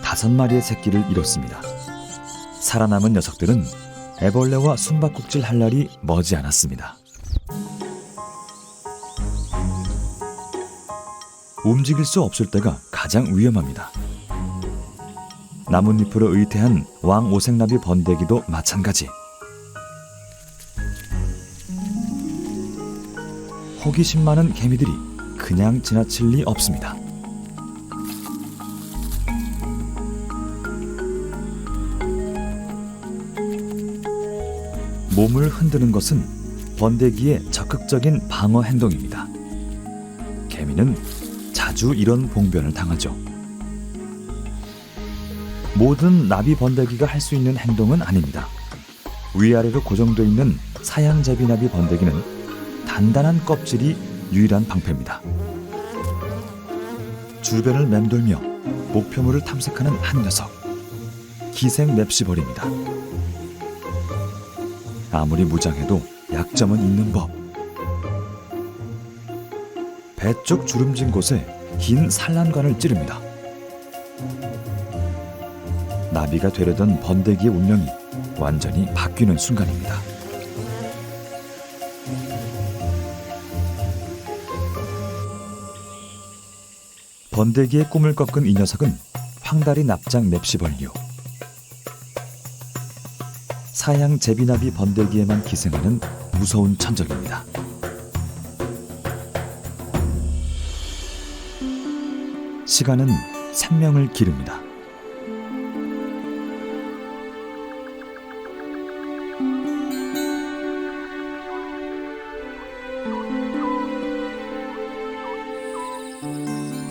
5마리의 새끼를 잃었습니다. 살아남은 녀석들은 애벌레와 숨바꼭질 할 날이 머지 않았습니다. 움직일 수 없을 때가 가장 위험합니다. 나뭇잎으로 의태한 왕오색나비 번데기도 마찬가지. 호기심 많은 개미들이 그냥 지나칠 리 없습니다. 몸을 흔드는 것은 번데기의 적극적인 방어 행동입니다. 개미는 자주 이런 봉변을 당하죠. 모든 나비 번데기가 할 수 있는 행동은 아닙니다. 위아래로 고정되어 있는 사양제비나비 번데기는 단단한 껍질이 유일한 방패입니다. 주변을 맴돌며 목표물을 탐색하는 한 녀석, 기생 맵시벌입니다. 아무리 무장해도 약점은 있는 법. 배 쪽 주름진 곳에 긴 산란관을 찌릅니다. 나비가 되려던 번데기의 운명이 완전히 바뀌는 순간입니다. 번데기의 꿈을 꺾은 이 녀석은 황다리 납작 맵시벌류. 사양 제비나비 번데기에만 기생하는 무서운 천적입니다. 시간은 생명을 기릅니다.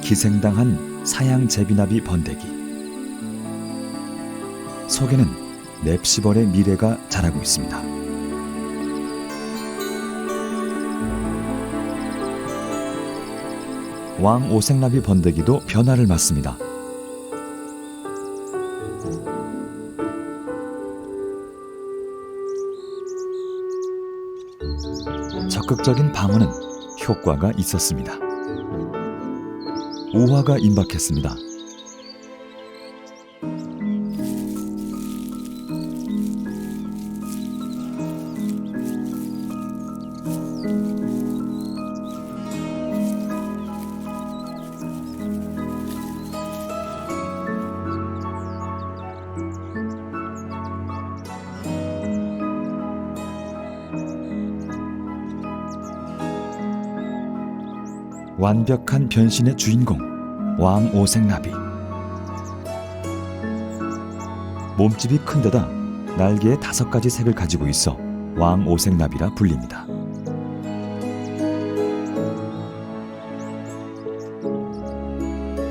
기생당한 사양 제비나비 번데기. 속에는 맵시벌의 미래가 자라고 있습니다. 왕오색나비 번데기도 변화를 맞습니다. 적극적인 방어는 효과가 있었습니다. 우화가 임박했습니다. 완벽한 변신의 주인공, 왕오색나비. 몸집이 큰 데다 날개에 5가지 색을 가지고 있어 왕오색나비라 불립니다.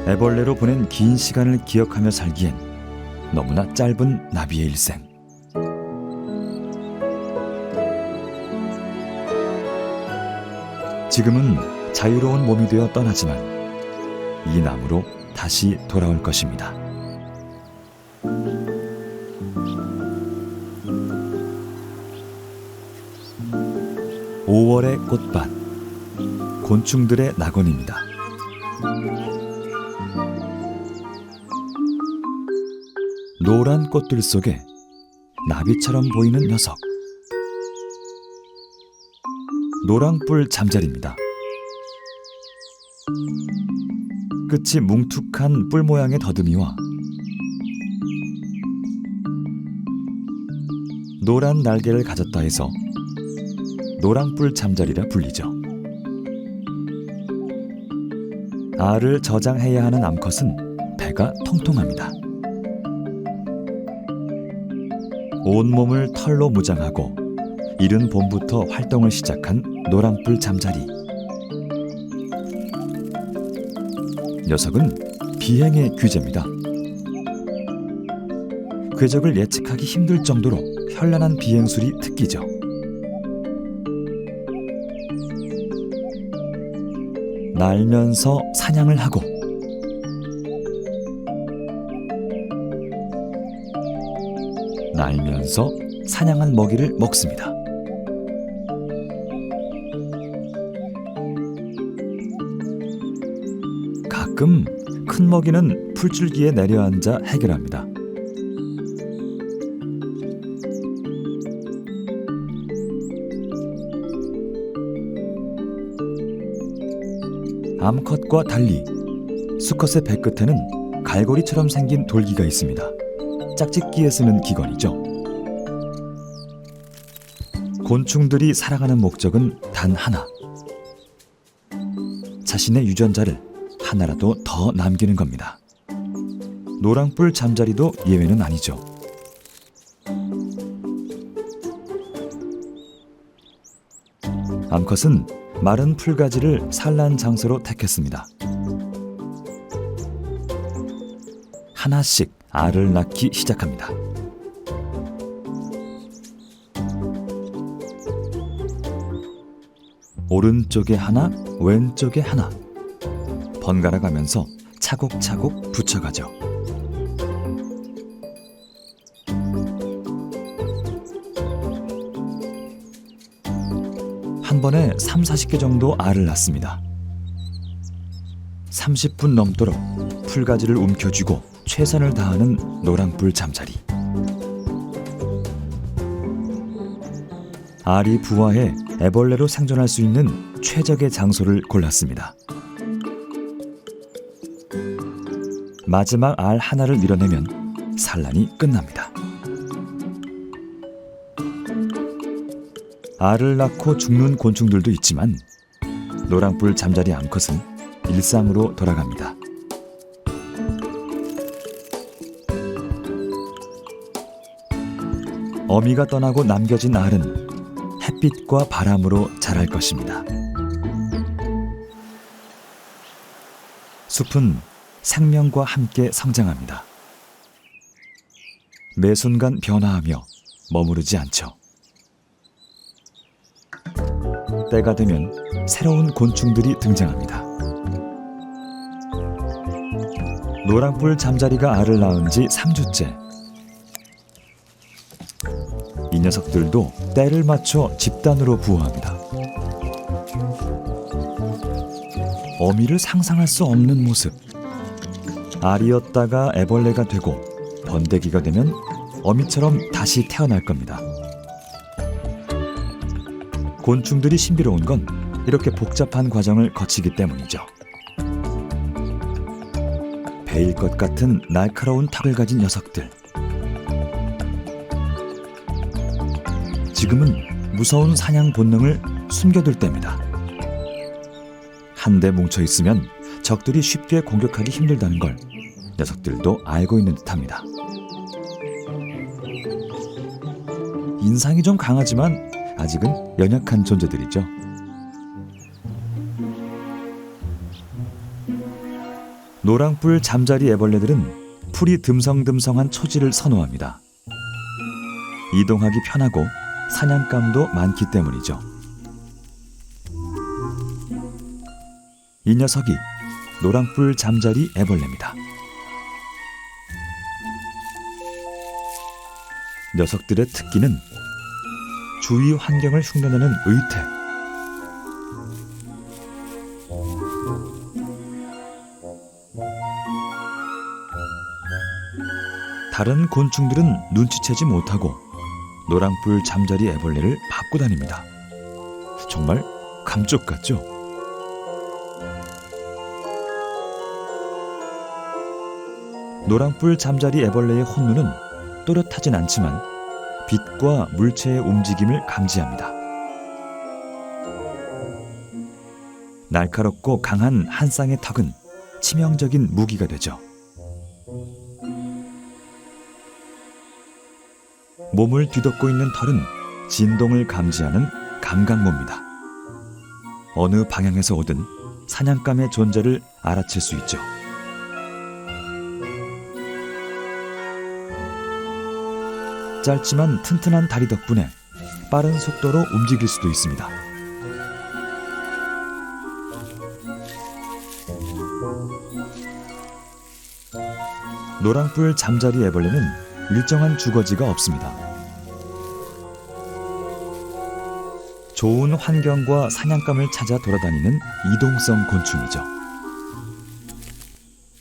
애벌레로 보낸 긴 시간을 기억하며 살기엔 너무나 짧은 나비의 일생. 지금은 자유로운 몸이 되어 떠나지만 이 나무로 다시 돌아올 것입니다. 5월의 꽃밭, 곤충들의 낙원입니다. 노란 꽃들 속에 나비처럼 보이는 녀석, 노랑뿔 잠자리입니다. 끝이 뭉툭한 뿔 모양의 더듬이와 노란 날개를 가졌다 해서 노랑뿔 잠자리라 불리죠. 알을 저장해야 하는 암컷은 배가 통통합니다. 온몸을 털로 무장하고 이른 봄부터 활동을 시작한 노랑뿔 잠자리. 녀석은 비행의 귀재입니다. 궤적을 예측하기 힘들 정도로 현란한 비행술이 특기죠. 날면서 사냥을 하고 날면서 사냥한 먹이를 먹습니다. 가끔 큰 먹이는 풀줄기에 내려앉아 해결합니다. 암컷과 달리 수컷의 배끝에는 갈고리처럼 생긴 돌기가 있습니다. 짝짓기에 쓰는 기관이죠. 곤충들이 살아가는 목적은 단 하나. 자신의 유전자를 하나라도 더 남기는 겁니다. 노랑뿔 잠자리도 예외는 아니죠. 암컷은 마른 풀가지를 산란 장소로 택했습니다. 하나씩 알을 낳기 시작합니다. 오른쪽에 하나, 왼쪽에 하나. 번갈아 가면서 차곡차곡 붙여가죠. 한 번에 30-40개 정도 알을 낳습니다. 30분 넘도록 풀가지를 움켜쥐고 최선을 다하는 노랑뿔 잠자리. 알이 부화해 애벌레로 생존할 수 있는 최적의 장소를 골랐습니다. 마지막 알 하나를 밀어내면 산란이 끝납니다. 알을 낳고 죽는 곤충들도 있지만 노랑뿔 잠자리 암컷은 일상으로 돌아갑니다. 어미가 떠나고 남겨진 알은 햇빛과 바람으로 자랄 것입니다. 숲은 생명과 함께 성장합니다. 매 순간 변화하며 머무르지 않죠. 때가 되면 새로운 곤충들이 등장합니다. 노랑뿔 잠자리가 알을 낳은 지 3주째. 이 녀석들도 때를 맞춰 집단으로 부화합니다. 어미를 상상할 수 없는 모습. 알이었다가 애벌레가 되고 번데기가 되면 어미처럼 다시 태어날 겁니다. 곤충들이 신비로운 건 이렇게 복잡한 과정을 거치기 때문이죠. 배일 것 같은 날카로운 턱을 가진 녀석들. 지금은 무서운 사냥 본능을 숨겨둘 때입니다. 한데 뭉쳐 있으면 적들이 쉽게 공격하기 힘들다는 걸 녀석들도 알고 있는 듯합니다. 인상이 좀 강하지만 아직은 연약한 존재들이죠. 노랑뿔 잠자리 애벌레들은 풀이 듬성듬성한 초지를 선호합니다. 이동하기 편하고 사냥감도 많기 때문이죠. 이 녀석이 노랑뿔 잠자리 애벌레입니다. 녀석들의 특기는 주위 환경을 흉내내는 의태. 다른 곤충들은 눈치채지 못하고 노랑뿔 잠자리 애벌레를 밟고 다닙니다. 정말 감쪽 같죠? 노랑뿔 잠자리 애벌레의 혼눈은 또렷하진 않지만 빛과 물체의 움직임을 감지합니다. 날카롭고 강한 한 쌍의 턱은 치명적인 무기가 되죠. 몸을 뒤덮고 있는 털은 진동을 감지하는 감각모입니다. 어느 방향에서 오든 사냥감의 존재를 알아챌 수 있죠. 짧지만 튼튼한 다리 덕분에 빠른 속도로 움직일 수도 있습니다. 노랑뿔 잠자리 애벌레는 일정한 주거지가 없습니다. 좋은 환경과 사냥감을 찾아 돌아다니는 이동성 곤충이죠.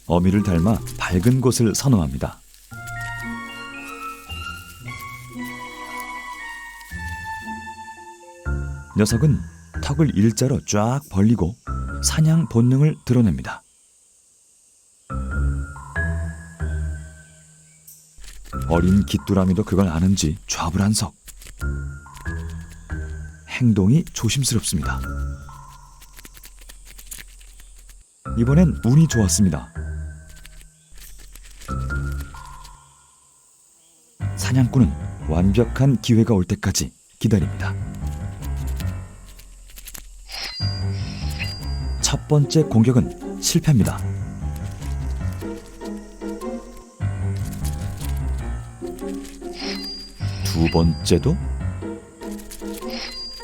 어미를 닮아 밝은 곳을 선호합니다. 녀석은 턱을 일자로 쫙 벌리고 사냥 본능을 드러냅니다. 어린 귀뚜라미도 그걸 아는지 좌불안석. 행동이 조심스럽습니다. 이번엔 운이 좋았습니다. 사냥꾼은 완벽한 기회가 올 때까지 기다립니다. 첫 번째 공격은 실패입니다. 두 번째도,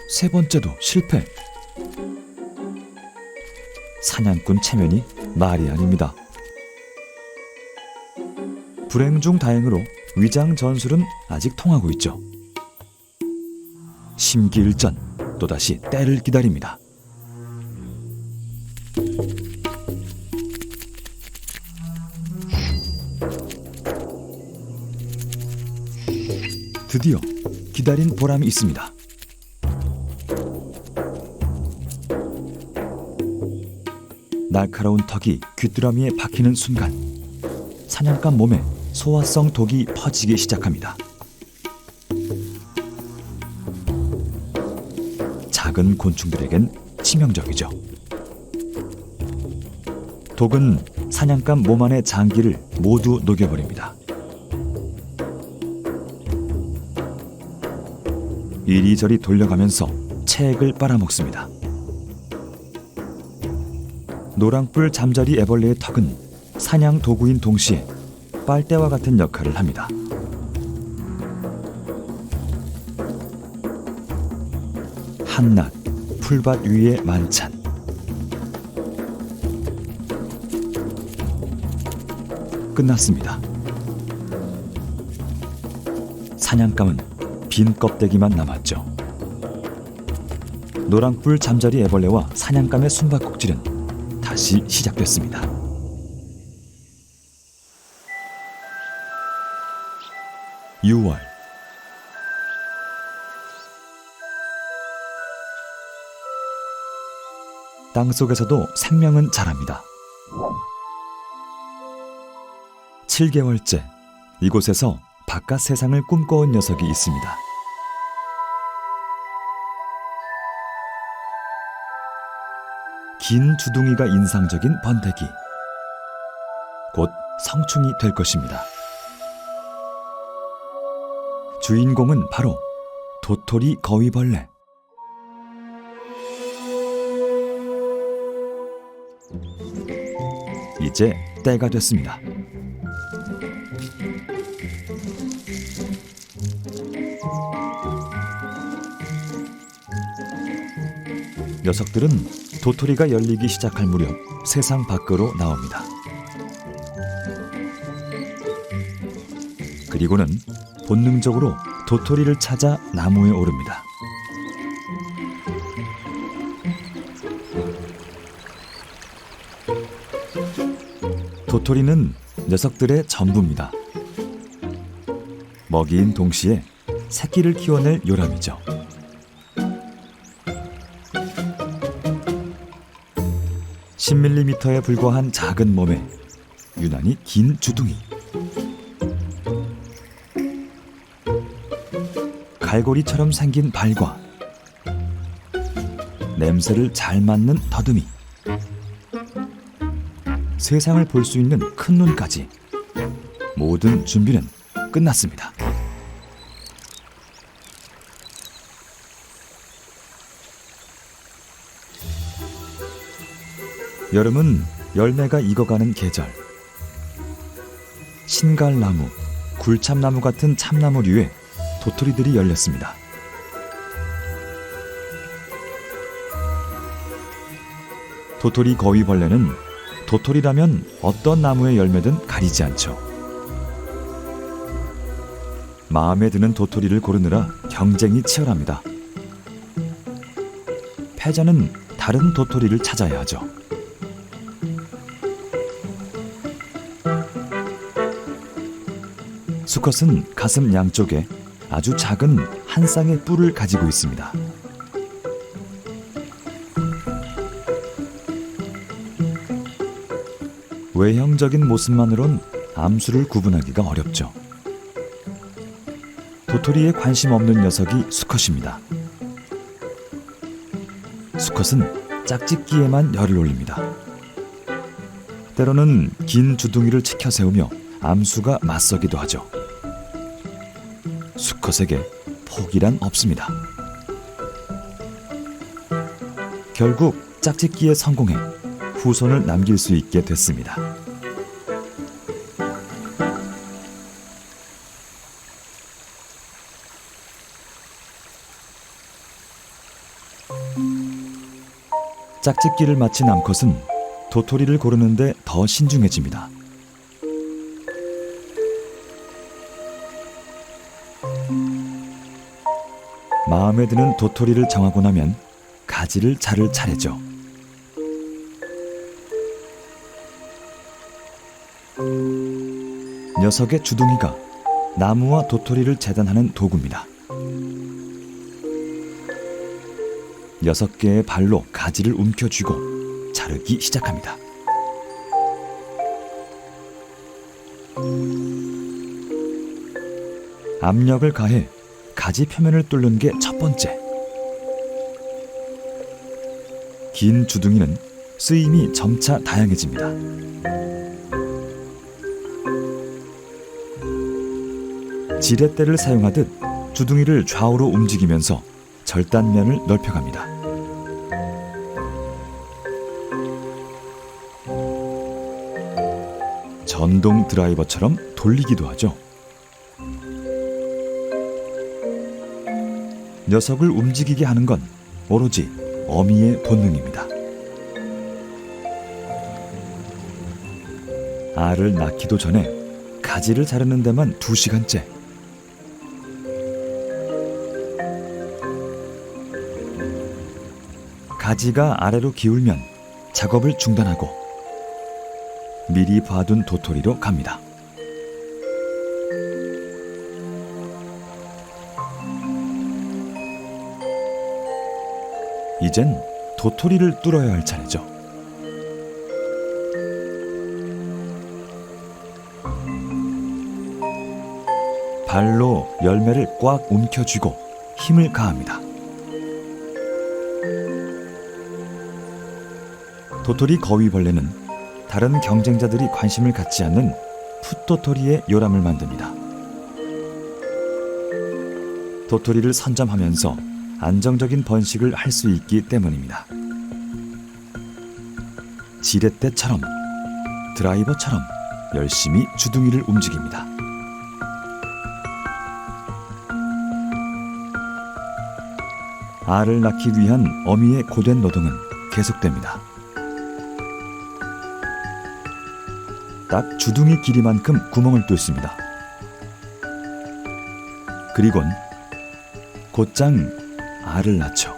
세 번째도 실패. 사냥꾼 체면이 말이 아닙니다. 불행 중 다행으로 위장 전술은 아직 통하고 있죠. 심기일전, 또다시 때를 기다립니다. 드디어 기다린 보람이 있습니다. 날카로운 턱이 귀뚜라미에 박히는 순간 사냥감 몸에 소화성 독이 퍼지기 시작합니다. 작은 곤충들에겐 치명적이죠. 독은 사냥감 몸 안의 장기를 모두 녹여버립니다. 이리저리 돌려가면서 체액을 빨아먹습니다. 노랑뿔 잠자리 애벌레의 턱은 사냥 도구인 동시에 빨대와 같은 역할을 합니다. 한낮 풀밭 위의 만찬. 끝났습니다. 사냥감은 빈 껍데기만 남았죠. 노랑뿔 잠자리 애벌레와 사냥감의 숨바꼭질은 다시 시작됐습니다. (6월) 땅속에서도 생명은 자랍니다. 7개월째 이곳에서 바깥 세상을 꿈꿔온 녀석이 있습니다. 긴 주둥이가 인상적인 번데기. 곧 성충이 될 것입니다. 주인공은 바로 도토리 거위벌레. 이제 때가 됐습니다. 녀석들은 도토리가 열리기 시작할 무렵 세상 밖으로 나옵니다. 그리고는 본능적으로 도토리를 찾아 나무에 오릅니다. 도토리는 녀석들의 전부입니다. 먹이인 동시에 새끼를 키워낼 요람이죠. (10mm에) 불과한 작은 몸에 유난히 긴 주둥이, 갈고리처럼 생긴 발과 냄새를 잘 맡는 더듬이, 세상을 볼 수 있는 큰 눈까지 모든 준비는 끝났습니다. 여름은 열매가 익어가는 계절. 신갈나무, 굴참나무 같은 참나무류에 도토리들이 열렸습니다. 도토리 거위벌레는 도토리라면 어떤 나무의 열매든 가리지 않죠. 마음에 드는 도토리를 고르느라 경쟁이 치열합니다. 패자는 다른 도토리를 찾아야 하죠. 수컷은 가슴 양쪽에 아주 작은 한 쌍의 뿔을 가지고 있습니다. 외형적인 모습만으론 암수를 구분하기가 어렵죠. 도토리에 관심 없는 녀석이 수컷입니다. 수컷은 짝짓기에만 열을 올립니다. 때로는 긴 주둥이를 치켜 세우며 암수가 맞서기도 하죠. 수컷에게 포기란 없습니다. 결국 짝짓기에 성공해 후손을 남길 수 있게 됐습니다. 짝짓기를 마친 암컷은 도토리를 고르는데 더 신중해집니다. 마음에 드는 도토리를 정하고 나면 가지를 자를 차례죠. 녀석의 주둥이가 나무와 도토리를 재단하는 도구입니다. 6개의 발로 가지를 움켜쥐고 자르기 시작합니다. 압력을 가해 가지 표면을 뚫는 게 첫 번째. 긴 주둥이는 쓰임이 점차 다양해집니다. 지렛대를 사용하듯 주둥이를 좌우로 움직이면서 절단면을 넓혀갑니다. 전동 드라이버처럼 돌리기도 하죠. 녀석을 움직이게 하는 건 오로지 어미의 본능입니다. 알을 낳기도 전에 가지를 자르는 데만 2시간째. 가지가 아래로 기울면 작업을 중단하고 미리 봐둔 도토리로 갑니다. 이젠 도토리를 뚫어야 할 차례죠. 발로 열매를 꽉 움켜쥐고 힘을 가합니다. 도토리 거위벌레는 다른 경쟁자들이 관심을 갖지 않는 풋도토리의 요람을 만듭니다. 도토리를 선점하면서 안정적인 번식을 할 수 있기 때문입니다. 지렛대처럼, 드라이버처럼 열심히 주둥이를 움직입니다. 알을 낳기 위한 어미의 고된 노동은 계속됩니다. 딱 주둥이 길이만큼 구멍을 뚫습니다. 그리곤 곧장 알을 낳죠.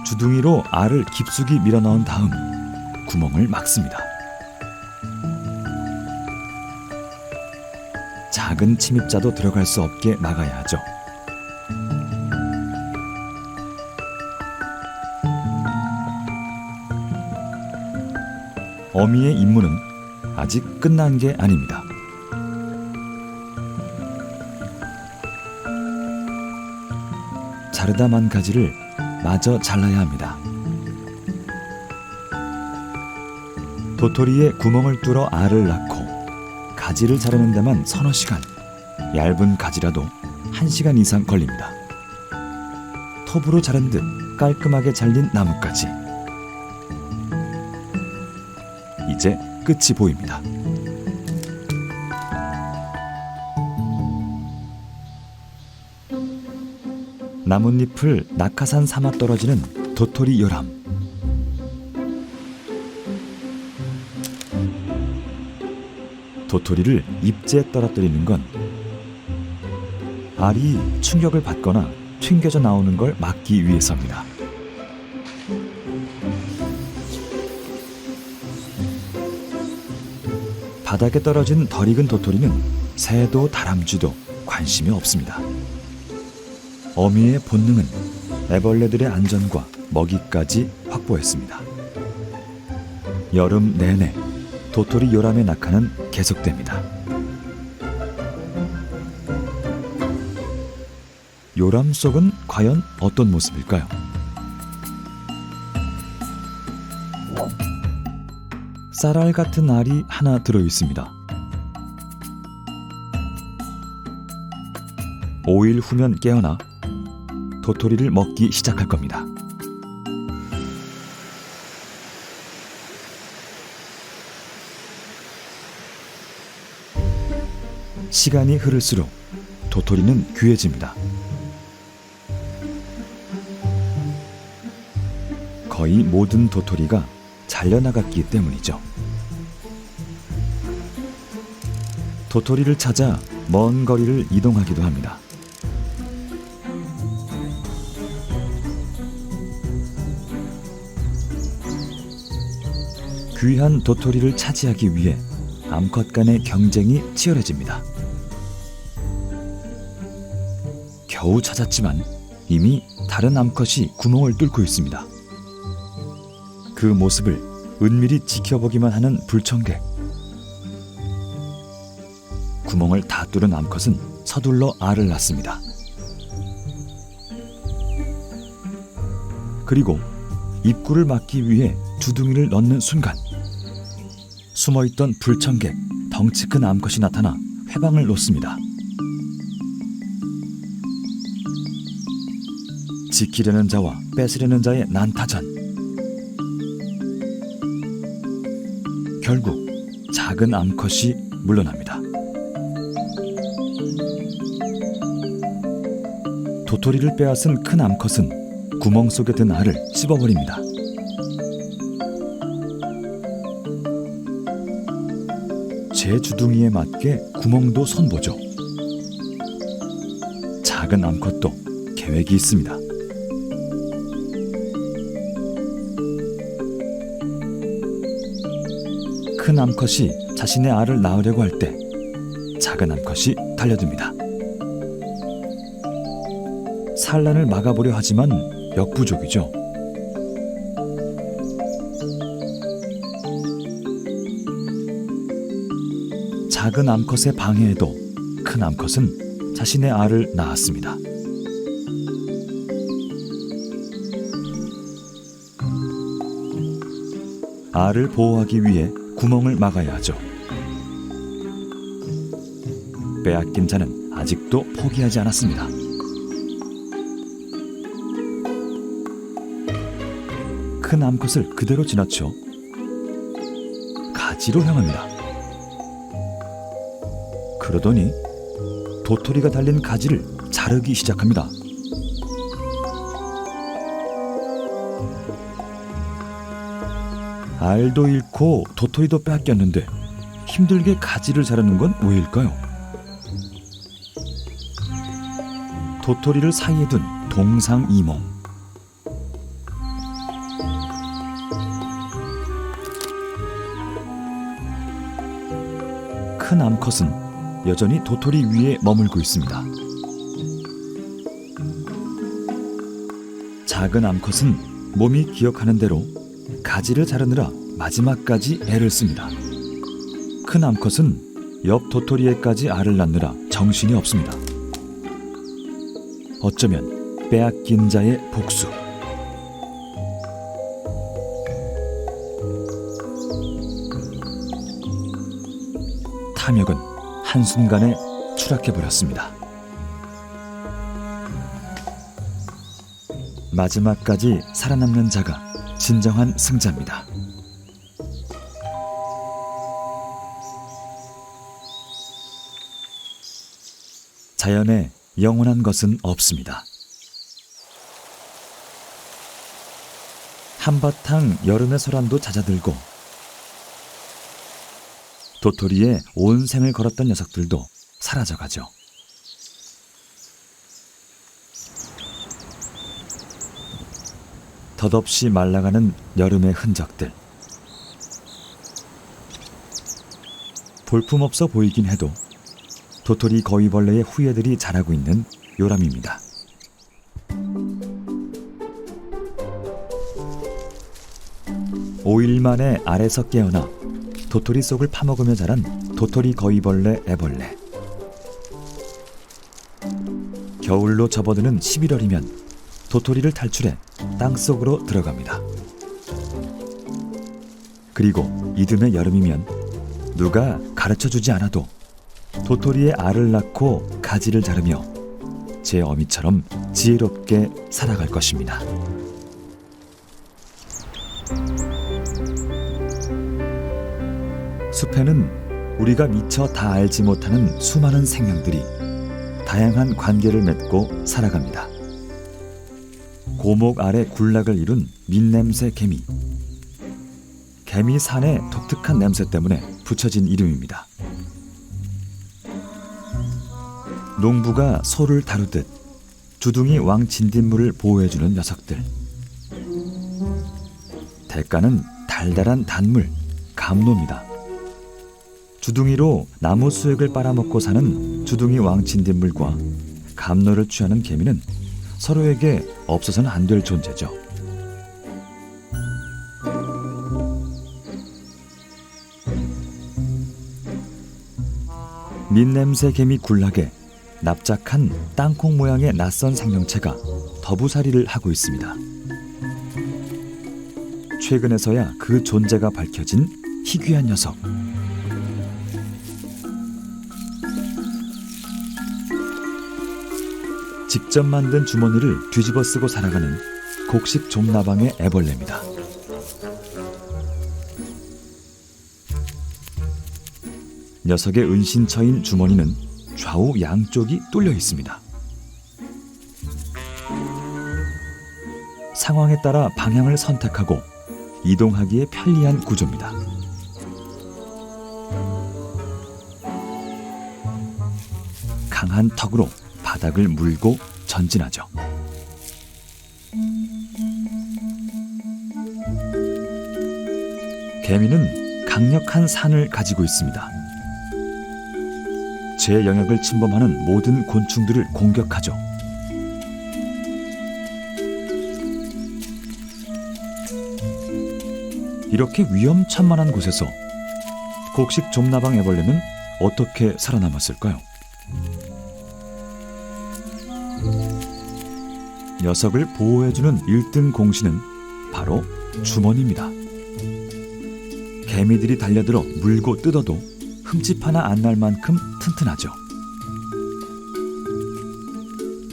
주둥이로 알을 깊숙이 밀어넣은 다음 구멍을 막습니다. 작은 침입자도 들어갈 수 없게 막아야 하죠. 어미의 임무는 아직 끝난 게 아닙니다. 자르다 만 가지를 마저 잘라야 합니다. 도토리에 구멍을 뚫어 알을 낳고 가지를 자르는 데만 서너 시간, 얇은 가지라도 1시간 이상 걸립니다. 톱으로 자른 듯 깔끔하게 잘린 나뭇가지. 이제 끝이 보입니다. 나뭇잎을 낙하산 삼아 떨어지는 도토리 요람. 도토리를 잎째 떨어뜨리는 건 알이 충격을 받거나 튕겨져 나오는 걸 막기 위해서입니다. 바닥에 떨어진 덜 익은 도토리는 새도 다람쥐도 관심이 없습니다. 어미의 본능은 애벌레들의 안전과 먹이까지 확보했습니다. 여름 내내 도토리 요람의 낙하는 계속됩니다. 요람 속은 과연 어떤 모습일까요? 쌀알 같은 알이 하나 들어 있습니다. 5일 후면 깨어나 도토리를 먹기 시작할 겁니다. 시간이 흐를수록 도토리는 귀해집니다. 거의 모든 도토리가 잘려나갔기 때문이죠. 도토리를 찾아 먼 거리를 이동하기도 합니다. 귀한 도토리를 차지하기 위해 암컷 간의 경쟁이 치열해집니다. 겨우 찾았지만 이미 다른 암컷이 구멍을 뚫고 있습니다. 그 모습을 은밀히 지켜보기만 하는 불청객. 구멍을 다 뚫은 암컷은 서둘러 알을 낳습니다. 그리고 입구를 막기 위해 주둥이를 넣는 순간 숨어있던 불청객 덩치 큰 암컷이 나타나 회방을 놓습니다. 지키려는 자와 뺏으려는 자의 난타전. 결국 작은 암컷이 물러납니다. 도토리를 빼앗은 큰 암컷은 구멍 속에 든 알을 씹어버립니다. 제 주둥이에 맞게 구멍도 선보죠. 작은 암컷도 계획이 있습니다. 큰 암컷이 자신의 알을 낳으려고 할 때 작은 암컷이 달려듭니다. 산란을 막아보려 하지만 역부족이죠. 작은 암컷의 방해에도 큰 암컷은 자신의 알을 낳았습니다. 알을 보호하기 위해 구멍을 막아야 하죠. 빼앗긴 자는 아직도 포기하지 않았습니다. 큰 암컷을 그대로 지나쳐 가지로 향합니다. 그러더니 도토리가 달린 가지를 자르기 시작합니다. 알도 잃고 도토리도 빼앗겼는데 힘들게 가지를 자르는 건 왜일까요? 도토리를 사이에 둔 동상이몽. 큰 암컷은 여전히 도토리 위에 머물고 있습니다. 작은 암컷은 몸이 기억하는 대로 가지를 자르느라 마지막까지 애를 씁니다. 큰 암컷은 옆 도토리에까지 알을 낳느라 정신이 없습니다. 어쩌면 빼앗긴 자의 복수. 탐욕은 한순간에 추락해버렸습니다. 마지막까지 살아남는 자가 진정한 승자입니다. 자연에 영원한 것은 없습니다. 한바탕 여름의 소란도 잦아들고 도토리에 온 생을 걸었던 녀석들도 사라져가죠. 덧없이 말라가는 여름의 흔적들. 볼품없어 보이긴 해도 도토리 거위벌레의 후예들이 자라고 있는 요람입니다. (5일) 만에 알에서 깨어나 도토리 속을 파먹으며 자란 도토리 거위벌레 애벌레. 겨울로 접어드는 11월이면 도토리를 탈출해 땅속으로 들어갑니다. 그리고 이듬해 여름이면 누가 가르쳐주지 않아도 도토리의 알을 낳고 가지를 자르며 제 어미처럼 지혜롭게 살아갈 것입니다. 숲에는 우리가 미처 다 알지 못하는 수많은 생명들이 다양한 관계를 맺고 살아갑니다. 고목 아래 군락을 이룬 민냄새 개미. 개미산의 독특한 냄새 때문에 붙여진 이름입니다. 농부가 소를 다루듯 주둥이 왕 진딧물을 보호해주는 녀석들. 대가는 달달한 단물, 감로입니다. 주둥이로 나무 수액을 빨아먹고 사는 주둥이 왕 진딧물과 감로를 취하는 개미는 서로에게 없어서는 안 될 존재죠. 민냄새 개미 군락에 납작한 땅콩 모양의 낯선 생명체가 더부살이를 하고 있습니다. 최근에서야 그 존재가 밝혀진 희귀한 녀석. 직접 만든 주머니를 뒤집어 쓰고 살아가는 곡식 좀나방의 애벌레입니다. 녀석의 은신처인 주머니는 좌우 양쪽이 뚫려 있습니다. 상황에 따라 방향을 선택하고 이동하기에 편리한 구조입니다. 강한 턱으로 바닥을 물고 전진하죠. 개미는 강력한 산을 가지고 있습니다. 제 영역을 침범하는 모든 곤충들을 공격하죠. 이렇게 위험천만한 곳에서 곡식 좀나방 애벌레는 어떻게 살아남았을까요? 녀석을 보호해주는 1등 공신은 바로 주머니입니다. 개미들이 달려들어 물고 뜯어도 흠집 하나 안 날 만큼 튼튼하죠.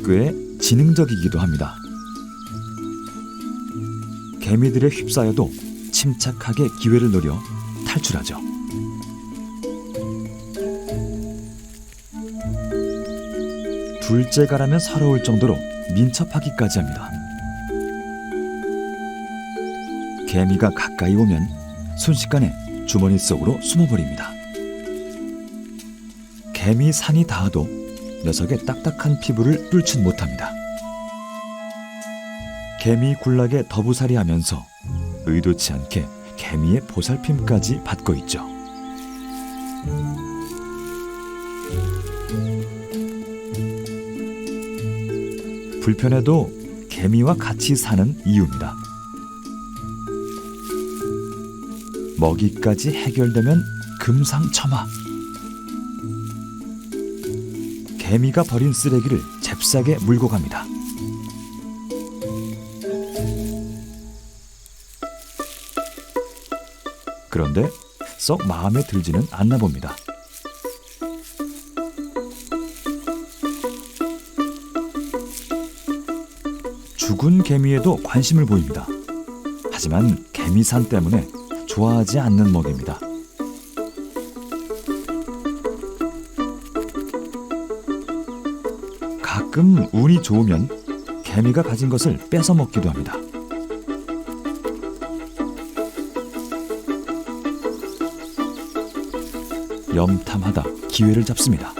꽤 지능적이기도 합니다. 개미들에 휩싸여도 침착하게 기회를 노려 탈출하죠. 둘째가라면 서러울 정도로 민첩하기까지 합니다. 개미가 가까이 오면 순식간에 주머니 속으로 숨어버립니다. 개미 산이 닿아도 녀석의 딱딱한 피부를 뚫진 못합니다. 개미 군락에 더부살이하면서 의도치 않게 개미의 보살핌까지 받고 있죠. 불편해도 개미와 같이 사는 이유입니다. 먹이까지 해결되면 금상첨화. 개미가 버린 쓰레기를 잽싸게 물고 갑니다. 그런데 썩 마음에 들지는 않나 봅니다. 죽은 개미에도 관심을 보입니다. 하지만 개미산 때문에 좋아하지 않는 먹이입니다. 가끔 운이 좋으면 개미가 가진 것을 뺏어 먹기도 합니다. 염탐하다 기회를 잡습니다.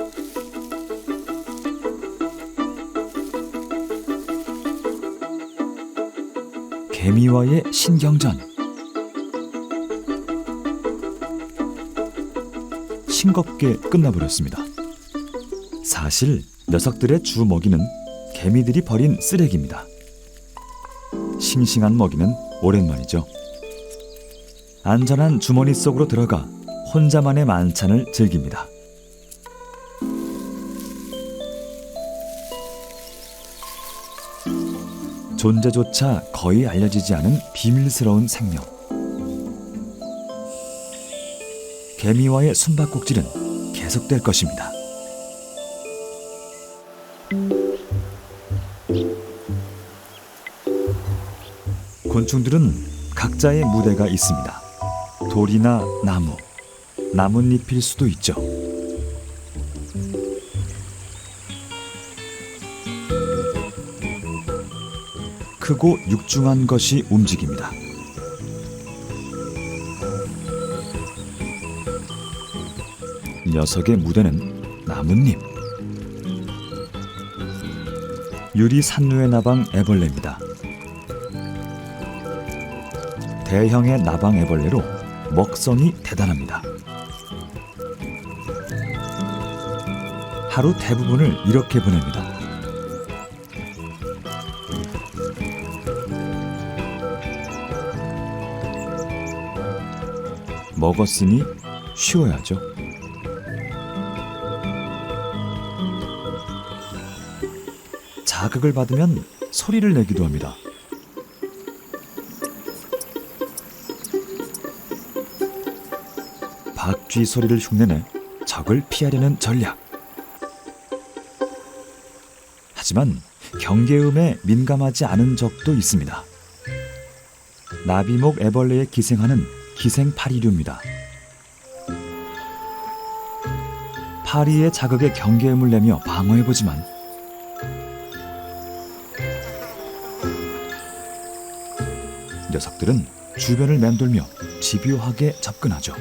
개미와의 신경전. 싱겁게 끝나버렸습니다. 사실 녀석들의 주 먹이는 개미들이 버린 쓰레기입니다. 싱싱한 먹이는 오랜만이죠. 안전한 주머니 속으로 들어가 혼자만의 만찬을 즐깁니다. 존재조차 거의 알려지지 않은 비밀스러운 생명. 개미와의 숨바꼭질은 계속될 것입니다. 곤충들은 각자의 무대가 있습니다. 돌이나 나무, 나뭇잎일 수도 있죠. 크고 육중한 것이 움직입니다. 녀석의 무대는 나뭇잎. 유리 산루의 나방 애벌레입니다. 대형의 나방 애벌레로 먹성이 대단합니다. 하루 대부분을 이렇게 보냅니다. 먹었으니 쉬어야죠. 자극을 받으면 소리를 내기도 합니다. 박쥐 소리를 흉내내 적을 피하려는 전략. 하지만 경계음에 민감하지 않은 적도 있습니다. 나비목 애벌레에 기생하는 기생파리류입니다. 파리의 자극에 경계음을 내며 방어해보지만 녀석들은 주변을 맴돌며 집요하게 접근하죠.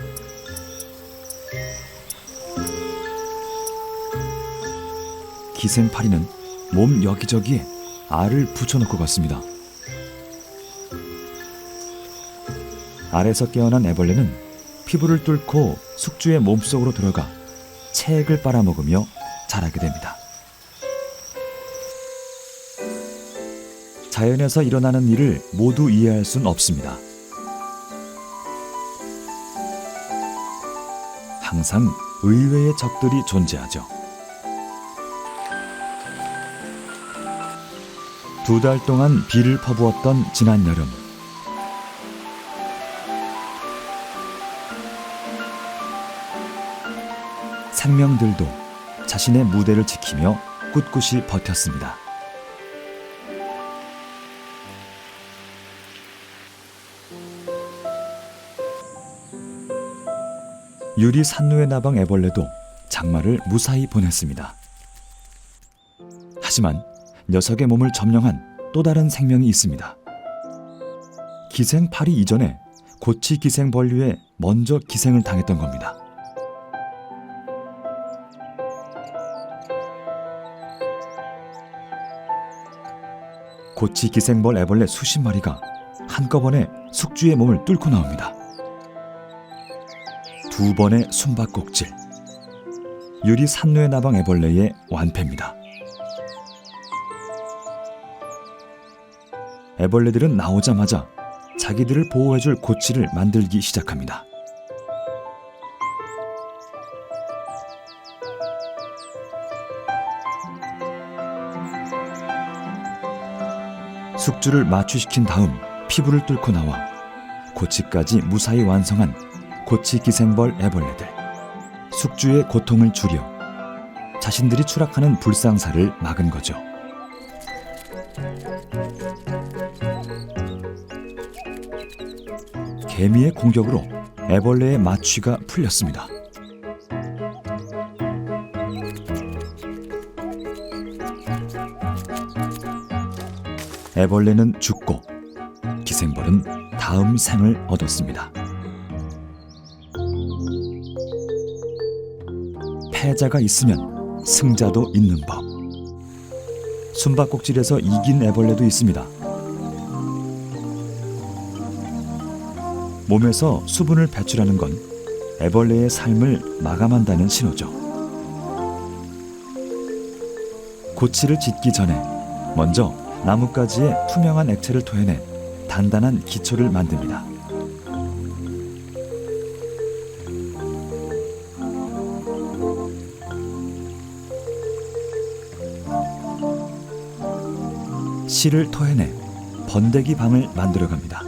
기생파리는 몸 여기저기에 알을 붙여놓고 갔습니다. 알에서 깨어난 애벌레는 피부를 뚫고 숙주의 몸속으로 들어가 체액을 빨아먹으며 자라게 됩니다. 자연에서 일어나는 일을 모두 이해할 순 없습니다. 항상 의외의 적들이 존재하죠. 2달 동안 비를 퍼부었던 지난 여름. 생명들도 자신의 무대를 지키며 꿋꿋이 버텼습니다. 유리 산루의 나방 애벌레도 장마를 무사히 보냈습니다. 하지만 녀석의 몸을 점령한 또 다른 생명이 있습니다. 기생파리 이전에 고치 기생벌류에 먼저 기생을 당했던 겁니다. 고치 기생벌 애벌레 수십 마리가 한꺼번에 숙주의 몸을 뚫고 나옵니다. 2번의 숨바꼭질. 유리 산루의 나방 애벌레의 완패입니다. 애벌레들은 나오자마자 자기들을 보호해줄 고치를 만들기 시작합니다. 숙주를 마취시킨 다음 피부를 뚫고 나와 고치까지 무사히 완성한 고치 기생벌 애벌레들. 숙주의 고통을 줄여 자신들이 추락하는 불상사를 막은 거죠. 개미의 공격으로 애벌레의 마취가 풀렸습니다. 애벌레는 죽고 기생벌은 다음 생을 얻었습니다. 패자가 있으면 승자도 있는 법. 숨바꼭질에서 이긴 애벌레도 있습니다. 몸에서 수분을 배출하는 건 애벌레의 삶을 마감한다는 신호죠. 고치를 짓기 전에 먼저 나뭇가지에 투명한 액체를 토해내 단단한 기초를 만듭니다. 실을 토해내 번데기 방을 만들어갑니다.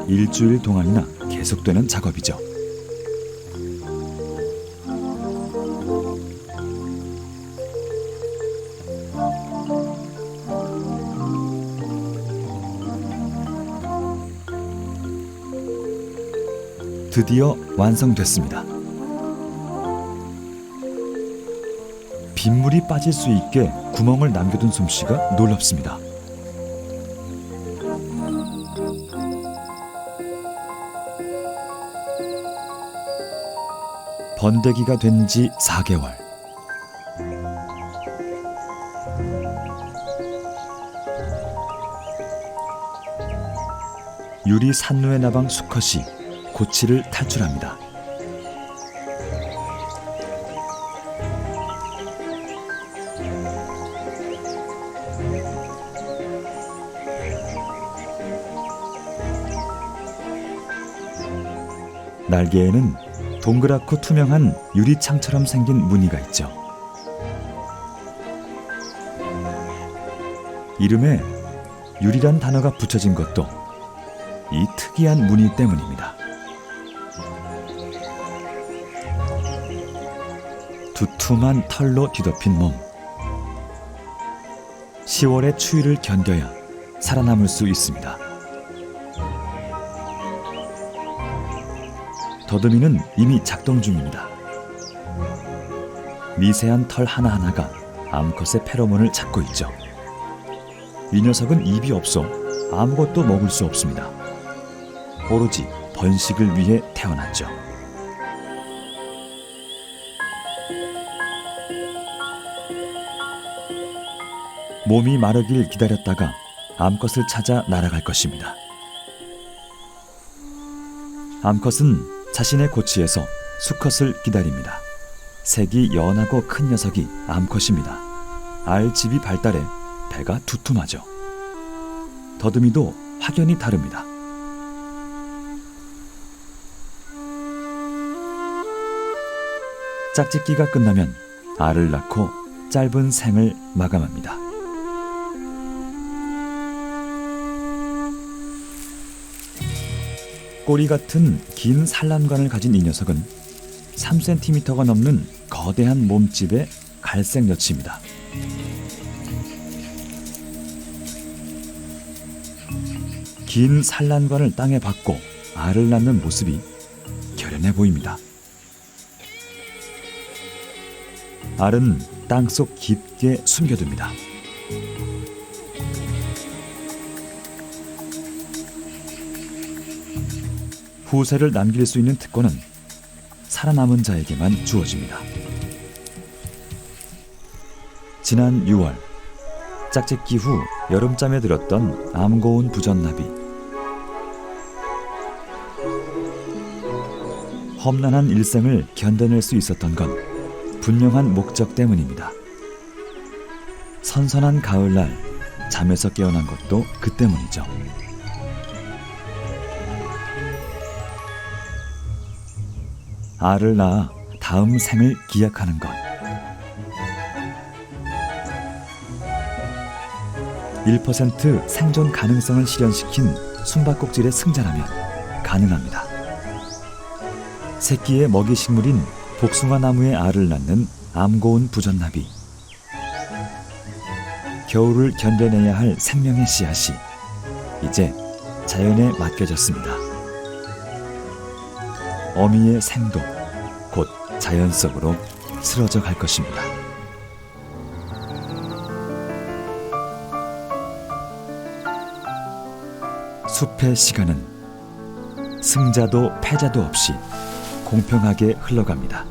일주일 동안이나 계속되는 작업이죠. 드디어 완성됐습니다. 빗물이 빠질 수 있게 구멍을 남겨둔 솜씨가 놀랍습니다. 번데기가 된 지 4개월. 유리 산누에 나방 수컷이 고치를 탈출합니다. 날개에는 동그랗고 투명한 유리창처럼 생긴 무늬가 있죠. 이름에 유리란 단어가 붙여진 것도 이 특이한 무늬 때문입니다. 두툼한 털로 뒤덮인 몸. 10월의 추위를 견뎌야 살아남을 수 있습니다. 더듬이는 이미 작동 중입니다. 미세한 털 하나하나가 암컷의 페로몬을 찾고 있죠. 이 녀석은 입이 없어 아무것도 먹을 수 없습니다. 오로지 번식을 위해 태어났죠. 몸이 마르길 기다렸다가 암컷을 찾아 날아갈 것입니다. 암컷은 자신의 고치에서 수컷을 기다립니다. 색이 연하고 큰 녀석이 암컷입니다. 알집이 발달해 배가 두툼하죠. 더듬이도 확연히 다릅니다. 짝짓기가 끝나면 알을 낳고 짧은 생을 마감합니다. 꼬리 같은 긴 산란관을 가진 이 녀석은 3cm가 넘는 거대한 몸집의 갈색 여치입니다. 긴 산란관을 땅에 박고 알을 낳는 모습이 결연해 보입니다. 알은 땅속 깊게 숨겨둡니다. 후세를 남길 수 있는 특권은 살아남은 자에게만 주어집니다. 지난 6월, 짝짓기 후 여름잠에 들었던 암고운 부전나비. 험난한 일생을 견뎌낼 수 있었던 건 분명한 목적 때문입니다. 선선한 가을날 잠에서 깨어난 것도 그 때문이죠. 알을 낳아 다음 생을 기약하는 것. 1% 생존 가능성을 실현시킨 숨바꼭질의 승자라면 가능합니다. 새끼의 먹이 식물인 복숭아 나무의 알을 낳는 암고운 부전나비. 겨울을 견뎌내야 할 생명의 씨앗이 이제 자연에 맡겨졌습니다. 어미의 생도 곧 자연 속으로 쓰러져 갈 것입니다. 숲의 시간은 승자도 패자도 없이 공평하게 흘러갑니다.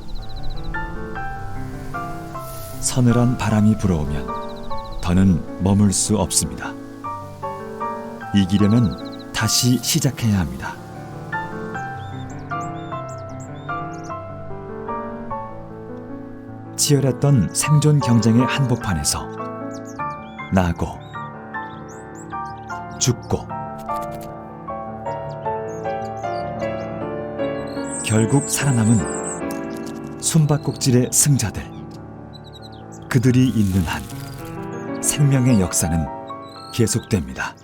서늘한 바람이 불어오면 더는 머물 수 없습니다. 이기려면 다시 시작해야 합니다. 치열했던 생존 경쟁의 한복판에서 나고 죽고 결국 살아남은 숨바꼭질의 승자들. 그들이 있는 한 생명의 역사는 계속됩니다.